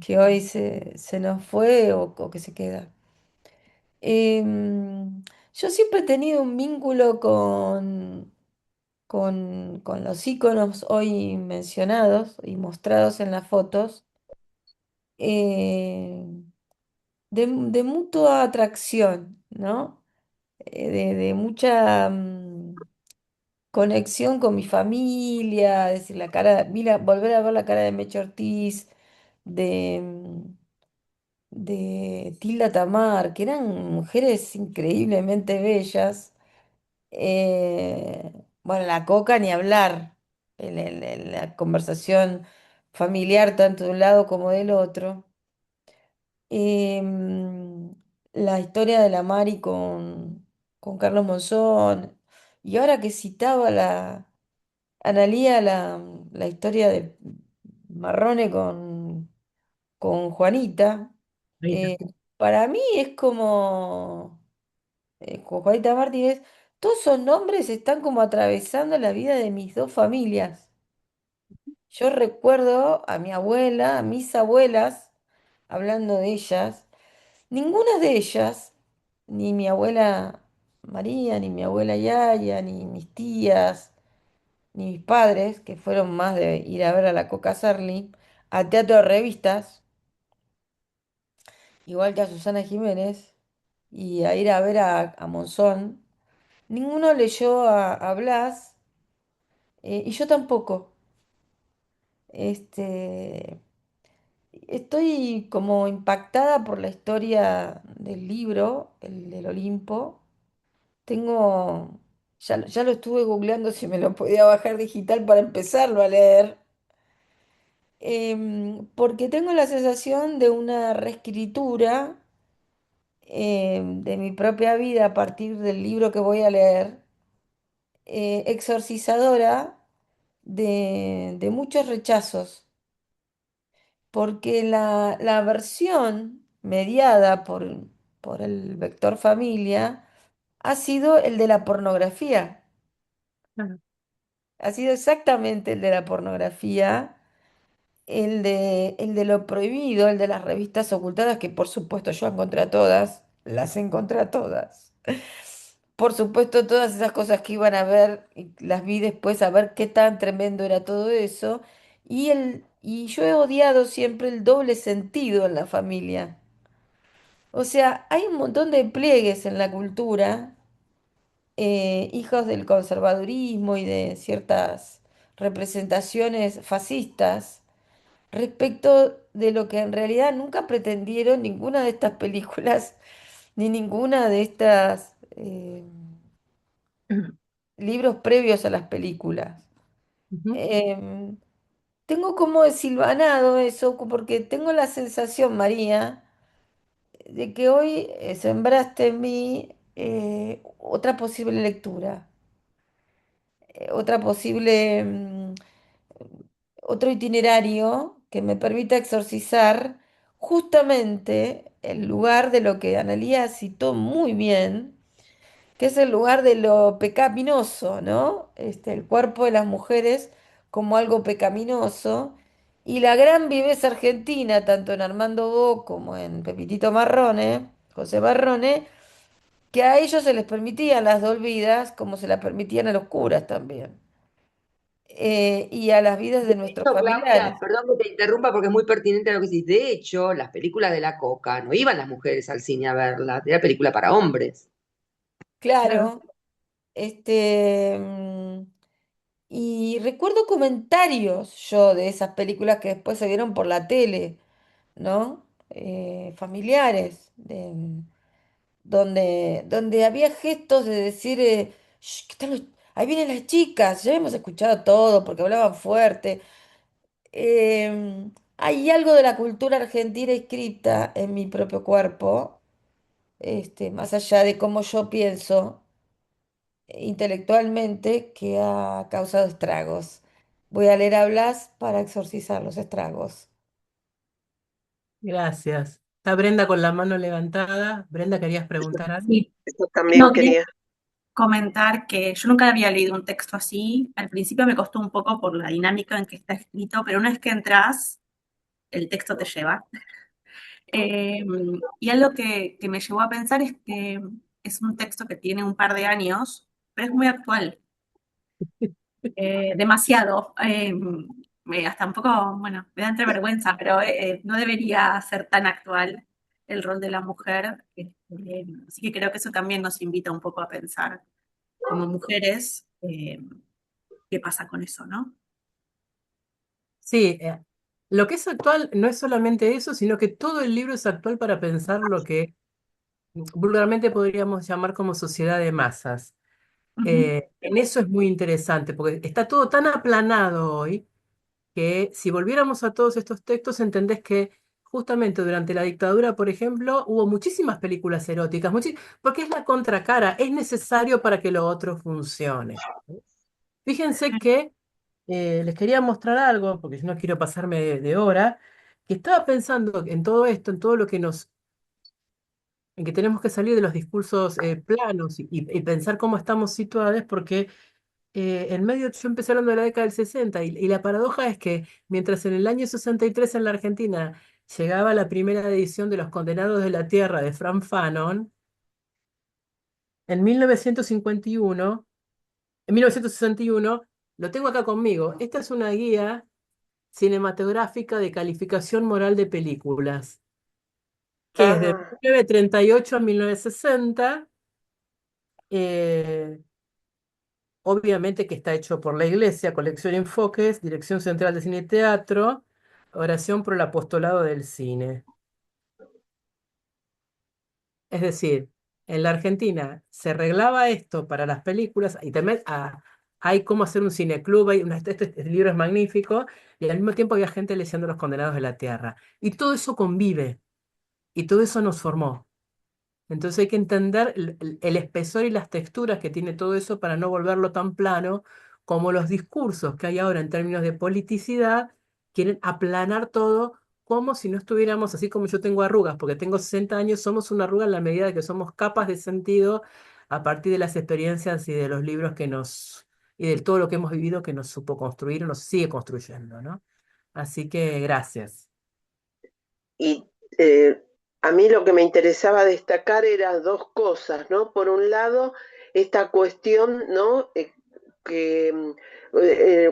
que hoy se nos fue o que se queda. Yo siempre he tenido un vínculo con los íconos hoy mencionados y mostrados en las fotos, eh, de mutua atracción, ¿no? De mucha conexión con mi familia, es decir, volver a ver la cara de Meche Ortiz, de, de Tilda Tamar, que eran mujeres increíblemente bellas. Bueno, la Coca ni hablar, en la conversación familiar tanto de un lado como del otro. Em, la historia de la Mari con Carlos Monzón. Y ahora que citaba Analía la historia de Marrone con Juanita, Ahí está. eh, para mí es como, con Juanita Martínez, todos esos nombres están como atravesando la vida de mis dos familias. Yo recuerdo a mi abuela, a mis abuelas, hablando de ellas. Ninguna de ellas, ni mi abuela María, ni mi abuela Yaya, ni mis tías, ni mis padres, que fueron más de ir a ver a la Coca Sarli, a teatro de revistas, igual que a Susana Jiménez, y a ir a ver a Monzón. Ninguno leyó a Blas, y yo tampoco. Este, estoy como impactada por la historia del libro, el del Olimpo. Tengo, ya lo estuve googleando si me lo podía bajar digital para empezarlo a leer, porque tengo la sensación de una reescritura de mi propia vida a partir del libro que voy a leer, exorcizadora de muchos rechazos, porque la versión mediada por el vector familia ha sido el de la pornografía. Claro. Ha sido exactamente el de la pornografía, el de lo prohibido, el de las revistas ocultadas, que por supuesto yo encontré a todas, las encontré a todas. Por supuesto, todas esas cosas que iban a ver, y las vi después a ver qué tan tremendo era todo eso. Y yo he odiado siempre el doble sentido en la familia. O sea, hay un montón de pliegues en la cultura, hijos del conservadurismo y de ciertas representaciones fascistas respecto de lo que en realidad nunca pretendieron ninguna de estas películas ni ninguna de estas libros previos a las películas. Ujú. Em, Tengo como desilvanado eso porque tengo la sensación, María, de que hoy sembraste en mí otra posible lectura, otra posible, otro itinerario que me permita exorcizar justamente el lugar de lo que Analía citó muy bien, que es el lugar de lo pecaminoso, ¿no? El cuerpo de las mujeres como algo pecaminoso. Y la gran viveza argentina, tanto en Armando Bo como en Pepitito Marrone, José Marrone, que a ellos se les permitían las dolvidas como se las permitían a los curas también. Y a las vidas de De nuestros hecho, Claudia, familiares. perdón que te interrumpa porque es muy pertinente lo que decís. De hecho, las películas de la Coca no iban las mujeres al cine a verlas, era película para hombres. Claro. Claro, este, y recuerdo comentarios yo de esas películas que después se vieron por la tele, ¿no? Familiares, donde había gestos de decir, "Shh, ¿qué tal ahí vienen las chicas, ya hemos escuchado todo porque hablaban fuerte". Hay algo de la cultura argentina escrita en mi propio cuerpo, más allá de cómo yo pienso intelectualmente, que ha causado estragos. Voy a leer a Blas para exorcizar los estragos. Gracias. Está Brenda con la mano levantada. Brenda, ¿querías preguntar algo? Sí, Eso también no, quería quería. comentar que yo nunca había leído un texto así. Al principio me costó un poco por la dinámica en que está escrito, pero una vez que entras, el texto te lleva. Eh, y algo que me llevó a pensar es que es un texto que tiene un par de años, pero es muy actual, demasiado. Hasta un poco, bueno, me da entre vergüenza, pero no debería ser tan actual el rol de la mujer. Así que creo que eso también nos invita un poco a pensar como mujeres, qué pasa con eso, ¿no? Sí, lo que es actual no es solamente eso, sino que todo el libro es actual para pensar lo que vulgarmente podríamos llamar como sociedad de masas. Ujú. En eso es muy interesante, porque está todo tan aplanado hoy que si volviéramos a todos estos textos, entendés que justamente durante la dictadura, por ejemplo, hubo muchísimas películas eróticas, porque es la contracara, es necesario para que lo otro funcione. Fíjense que les quería mostrar algo, porque yo no quiero pasarme de hora, que estaba pensando en todo esto, en todo lo que en que tenemos que salir de los discursos planos y pensar cómo estamos situados, porque en medio, yo empecé hablando de la década del 60 y la paradoja es que mientras en el año 63 en la Argentina llegaba la primera edición de Los Condenados de la Tierra de Frank Fanon, en 1951, en 1961, lo tengo acá conmigo, esta es una guía cinematográfica de calificación moral de películas, que es de Ajá. 1938 a 1960. eh, Obviamente que está hecho por la Iglesia, Colección Enfoques, Dirección Central de Cine y Teatro, Oración por el Apostolado del Cine. Es decir, en la Argentina se arreglaba esto para las películas y también hay cómo hacer un cineclub, este libro es magnífico, y al mismo tiempo había gente leyendo Los Condenados de la Tierra. Y todo eso convive, y todo eso nos formó. Entonces hay que entender el espesor y las texturas que tiene todo eso para no volverlo tan plano como los discursos que hay ahora en términos de politicidad, quieren aplanar todo como si no estuviéramos, así como yo tengo arrugas, porque tengo 60 años, somos una arruga en la medida de que somos capas de sentido a partir de las experiencias y de los libros y de todo lo que hemos vivido que nos supo construir o nos sigue construyendo, ¿no? Así que gracias. Y eh, a mí lo que me interesaba destacar eran dos cosas, ¿no? Por un lado, esta cuestión, ¿no?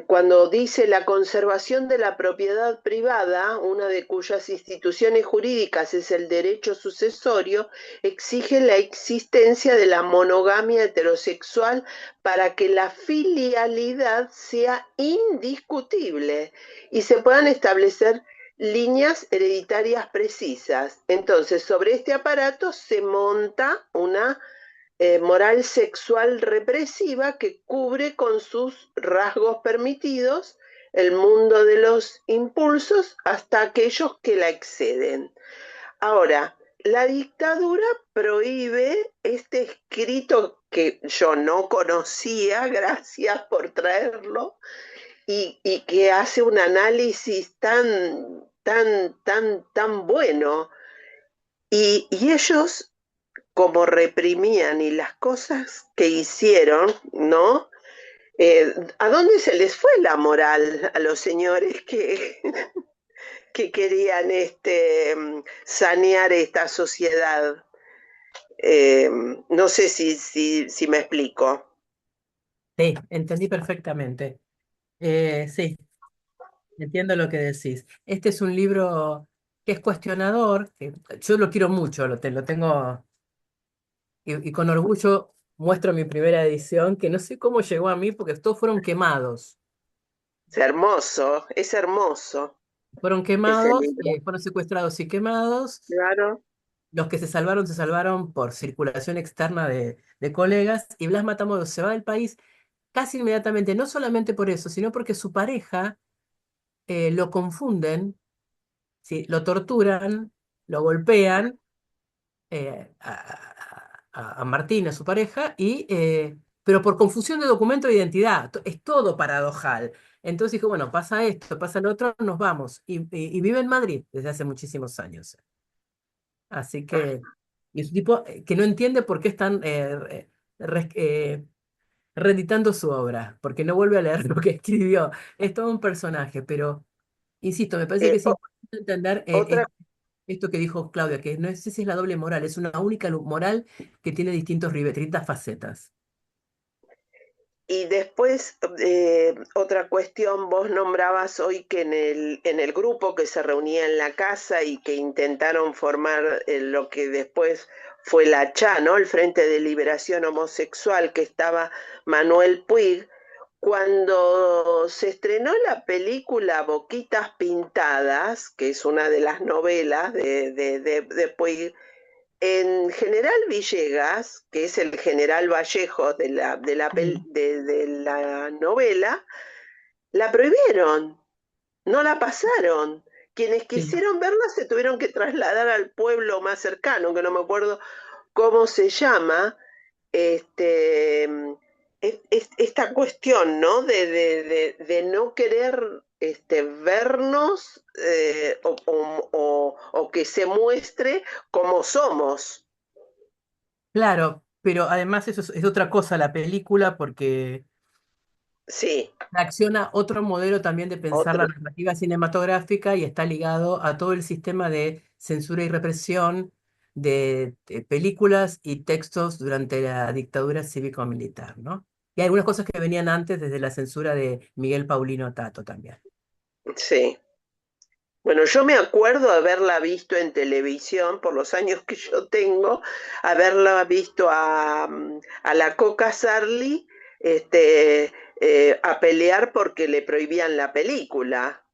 Cuando dice la conservación de la propiedad privada, una de cuyas instituciones jurídicas es el derecho sucesorio, exige la existencia de la monogamia heterosexual para que la filialidad sea indiscutible y se puedan establecer líneas hereditarias precisas. Entonces, sobre este aparato se monta una moral sexual represiva que cubre con sus rasgos permitidos el mundo de los impulsos hasta aquellos que la exceden. Ahora, la dictadura prohíbe este escrito que yo no conocía, gracias por traerlo, y que hace un análisis tan bueno. Y ellos, como reprimían y las cosas que hicieron, ¿no? ¿A dónde se les fue la moral a los señores que querían sanear esta sociedad? No sé si me explico. Sí, entendí perfectamente. Sí, entiendo lo que decís. Este es un libro que es cuestionador, que yo lo quiero mucho, lo tengo, y con orgullo muestro mi primera edición, que no sé cómo llegó a mí, porque todos fueron quemados. Es hermoso, es hermoso Fueron ese quemados, libro. fueron secuestrados y quemados. Claro. Los que se salvaron por circulación externa de colegas, y Blas Matamoros se va del país casi inmediatamente, no solamente por eso, sino porque su pareja lo confunden, ¿sí? Lo torturan, lo golpean a Martín, a su pareja, pero por confusión de documento de identidad. Es todo paradojal. Entonces dijo, bueno, pasa esto, pasa lo otro, nos vamos. Y vive en Madrid desde hace muchísimos años. Así que, y es un tipo que no entiende por qué están reeditando su obra, porque no vuelve a leer lo que escribió. Es todo un personaje, pero, insisto, me parece que Eh, es o- importante entender otra esto que dijo Claudia, que no sé si es la doble moral, es una única moral que tiene distintas facetas. Y después, otra cuestión, vos nombrabas hoy que en el grupo que se reunía en la casa y que intentaron formar lo que después fue la CHA, ¿no? El Frente de Liberación Homosexual, que estaba Manuel Puig. cuando se estrenó la película Boquitas Pintadas, que es una de las novelas de Puig, en General Villegas, que es el general Vallejo de la novela, la prohibieron, no la pasaron. Quienes Sí. quisieron verla se tuvieron que trasladar al pueblo más cercano, que no me acuerdo cómo se llama, este, esta cuestión, ¿no? De no querer vernos o que se muestre como somos. Claro, pero además eso es otra cosa la película porque Sí, acciona otro modelo también de pensar la otro. narrativa cinematográfica y está ligado a todo el sistema de censura y represión de películas y textos durante la dictadura cívico-militar, ¿no? Y hay algunas cosas que venían antes desde la censura de Miguel Paulino Tato también. Sí. Bueno, yo me acuerdo haberla visto en televisión por los años que yo tengo, haberla visto a la Coca Sarli a pelear porque le prohibían la película.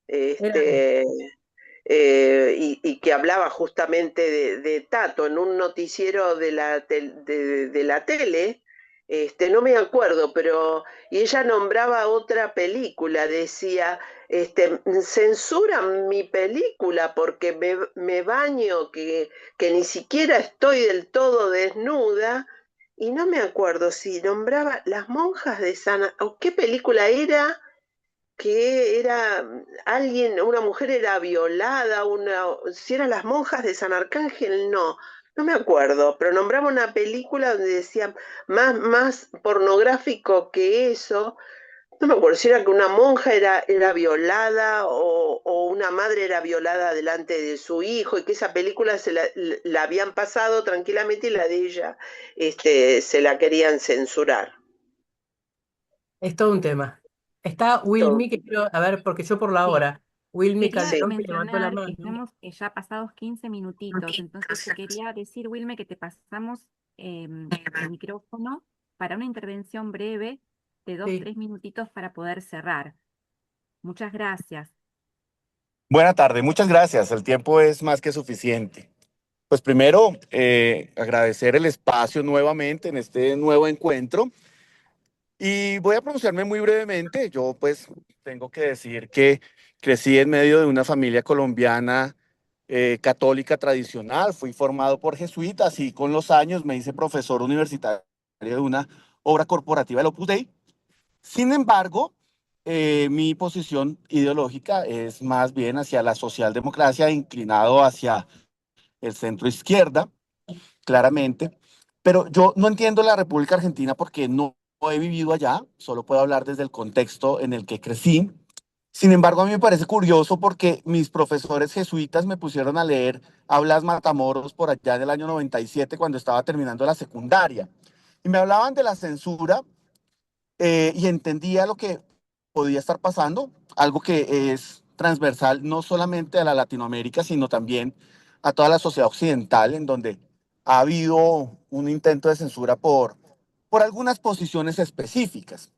Era, Este, y que hablaba justamente de Tato en un noticiero de la tele, no me acuerdo, pero y ella nombraba otra película, decía, censuran mi película porque me baño, que ni siquiera estoy del todo desnuda, y no me acuerdo si nombraba Las monjas de San, o qué película era, que era alguien, una mujer era violada, si eran las monjas de San Arcángel, no me acuerdo, pero nombraba una película donde decía más pornográfico que eso, no me acuerdo si era que una monja era violada o una madre era violada delante de su hijo y que esa película la habían pasado tranquilamente y la de ella se la querían censurar. es todo un tema. Está Todo. Wilmy, que quiero, a ver, porque yo por la Sí, hora, Wilmy quería Sí. Calderón que levantó la mencionar que mano. estamos ya pasados 15 minutitos, entonces te quería decir, Wilme, que te pasamos el micrófono para una intervención breve de dos, Sí. 3 minutitos para poder cerrar. Muchas gracias. Buena tarde, muchas gracias. El tiempo es más que suficiente. Pues primero, agradecer el espacio nuevamente en este nuevo encuentro y voy a pronunciarme muy brevemente. Yo pues tengo que decir que crecí en medio de una familia colombiana católica tradicional, fui formado por jesuitas y con los años me hice profesor universitario de una obra corporativa del Opus Dei. Sin embargo, mi posición ideológica es más bien hacia la socialdemocracia, inclinado hacia el centro izquierda, claramente. Pero yo no entiendo la República Argentina porque no he vivido allá, solo puedo hablar desde el contexto en el que crecí. Sin embargo, a mí me parece curioso porque mis profesores jesuitas me pusieron a leer a Blas Matamoros por allá en el año 97 cuando estaba terminando la secundaria. Y me hablaban de la censura y entendía lo que podía estar pasando, algo que es transversal no solamente a la Latinoamérica, sino también a toda la sociedad occidental, en donde ha habido un intento de censura por algunas posiciones específicas.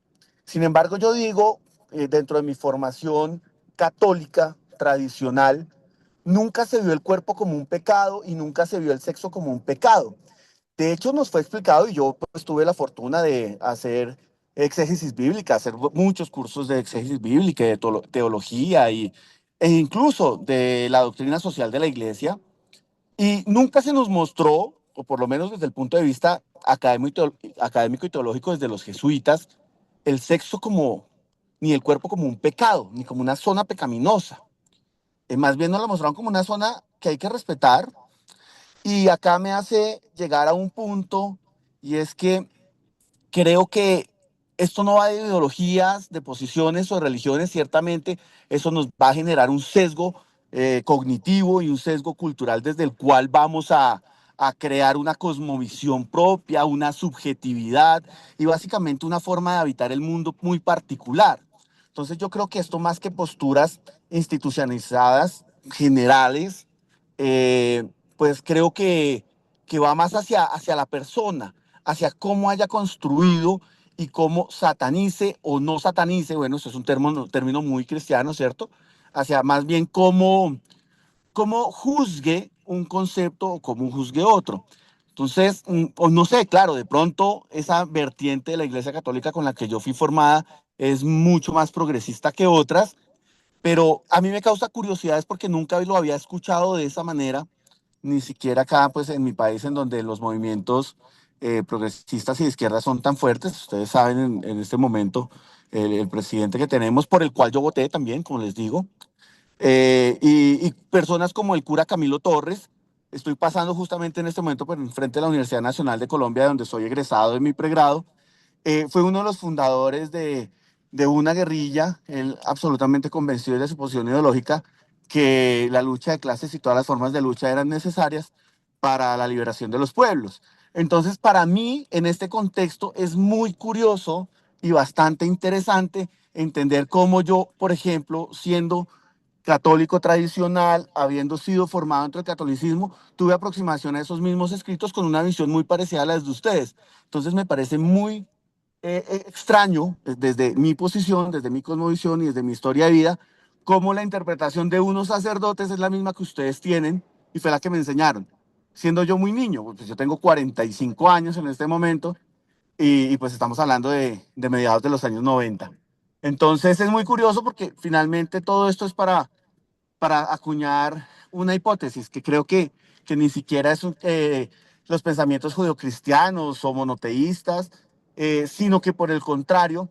Sin embargo, yo digo, dentro de mi formación católica tradicional, nunca se vio el cuerpo como un pecado y nunca se vio el sexo como un pecado. De hecho, nos fue explicado y yo pues, tuve la fortuna de hacer exégesis bíblica, hacer muchos cursos de exégesis bíblica, de teología e incluso de la doctrina social de la iglesia. Y nunca se nos mostró, o por lo menos desde el punto de vista académico y teológico desde los jesuitas, el sexo como, ni el cuerpo como un pecado, ni como una zona pecaminosa. Más bien nos la mostraron como una zona que hay que respetar, y acá me hace llegar a un punto, y es que creo que esto no va de ideologías, de posiciones o de religiones, ciertamente eso nos va a generar un sesgo cognitivo y un sesgo cultural desde el cual vamos a crear una cosmovisión propia, una subjetividad y básicamente una forma de habitar el mundo muy particular. Entonces yo creo que esto más que posturas institucionalizadas, generales, pues creo que va más hacia la persona, hacia cómo haya construido y cómo satanice o no satanice, bueno, eso es un término muy cristiano, ¿cierto? Hacia más bien cómo juzgue un concepto o cómo juzgue otro. Entonces, o no sé, claro, de pronto esa vertiente de la Iglesia Católica con la que yo fui formada es mucho más progresista que otras, pero a mí me causa curiosidad es porque nunca lo había escuchado de esa manera, ni siquiera acá, pues en mi país, en donde los movimientos progresistas y de izquierda son tan fuertes. Ustedes saben en este momento el presidente que tenemos, por el cual yo voté también, como les digo, y personas como el cura Camilo Torres. Estoy pasando justamente en este momento por enfrente de la Universidad Nacional de Colombia, donde soy egresado de mi pregrado. Fue uno de los fundadores de una guerrilla, él absolutamente convencido de su posición ideológica, que la lucha de clases y todas las formas de lucha eran necesarias para la liberación de los pueblos. Entonces, para mí, en este contexto, es muy curioso y bastante interesante entender cómo yo, por ejemplo, siendo católico tradicional, habiendo sido formado entre el catolicismo, tuve aproximación a esos mismos escritos con una visión muy parecida a la de ustedes. Entonces me parece muy extraño desde mi posición, desde mi cosmovisión y desde mi historia de vida, cómo la interpretación de unos sacerdotes es la misma que ustedes tienen y fue la que me enseñaron, siendo yo muy niño, pues yo tengo 45 años en este momento pues estamos hablando de mediados de los años 90. Entonces es muy curioso porque finalmente todo esto es para acuñar una hipótesis que creo que ni siquiera es los pensamientos judeocristianos o monoteístas, sino que por el contrario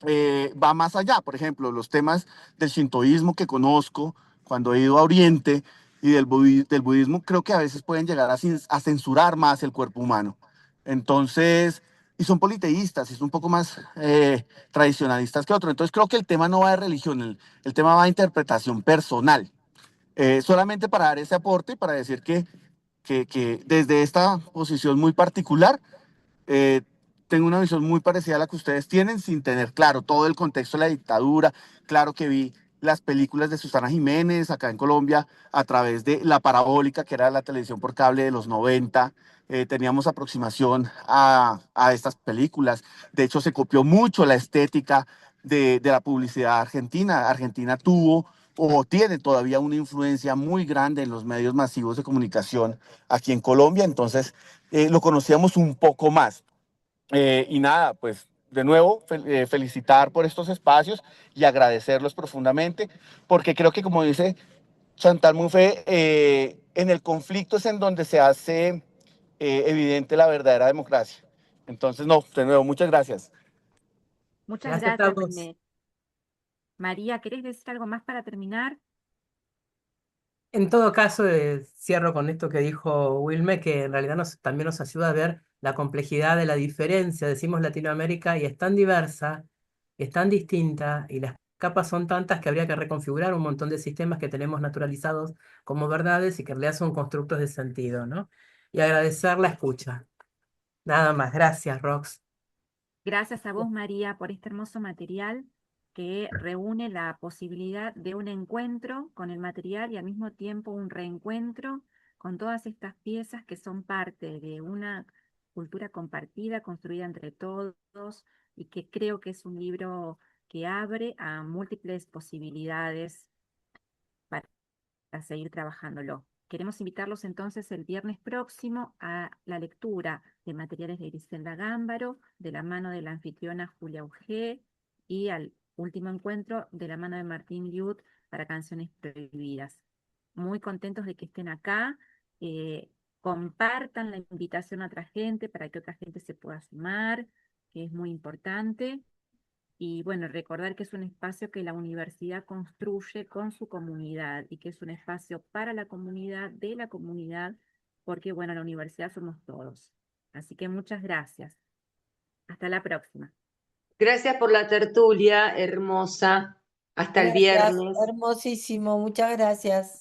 va más allá. Por ejemplo, los temas del shintoísmo que conozco cuando he ido a Oriente y del budismo, creo que a veces pueden llegar a censurar más el cuerpo humano. Entonces, y son politeístas, y son un poco más tradicionalistas que otros. Entonces, creo que el tema no va de religión, el tema va de interpretación personal. Solamente para dar ese aporte, para decir que desde esta posición muy particular, eh, tengo una visión muy parecida a la que ustedes tienen, sin tener claro todo el contexto de la dictadura. Claro que vi las películas de Susana Jiménez acá en Colombia a través de La Parabólica, que era la televisión por cable de los 90. Teníamos aproximación a estas películas. De hecho, se copió mucho la estética de la publicidad argentina. Argentina tuvo o tiene todavía una influencia muy grande en los medios masivos de comunicación aquí en Colombia. Entonces, lo conocíamos un poco más. Y nada, pues de nuevo felicitar por estos espacios y agradecerlos profundamente, porque creo que como dice Chantal Mouffe, en el conflicto es en donde se hace evidente la verdadera democracia. Entonces, no, de nuevo, muchas gracias. Muchas Gracias a gracias, vos. María. ¿Querés decir algo más para terminar? En todo caso, cierro con esto que dijo Wilme, que en realidad también nos ayuda a ver la complejidad de la diferencia. Decimos Latinoamérica y es tan diversa, es tan distinta y las capas son tantas que habría que reconfigurar un montón de sistemas que tenemos naturalizados como verdades y que en realidad son constructos de sentido, ¿no? Y agradecer la escucha. Nada más. Gracias, Rox. Gracias a vos, María, por este hermoso material que reúne la posibilidad de un encuentro con el material y al mismo tiempo un reencuentro con todas estas piezas que son parte de una cultura compartida, construida entre todos, y que creo que es un libro que abre a múltiples posibilidades para seguir trabajándolo. Queremos invitarlos entonces el viernes próximo a la lectura de materiales de Griselda Gámbaro, de la mano de la anfitriona Julia Ugé, y al último encuentro de la mano de Martín Liud para Canciones Prohibidas. Muy contentos de que estén acá. Compartan la invitación a otra gente para que otra gente se pueda sumar, que es muy importante. Y bueno, recordar que es un espacio que la universidad construye con su comunidad y que es un espacio para la comunidad, de la comunidad, porque bueno, la universidad somos todos. Así que muchas gracias. Hasta la próxima. Gracias por la tertulia, hermosa. Hasta el Gracias, viernes. hermosísimo, muchas gracias.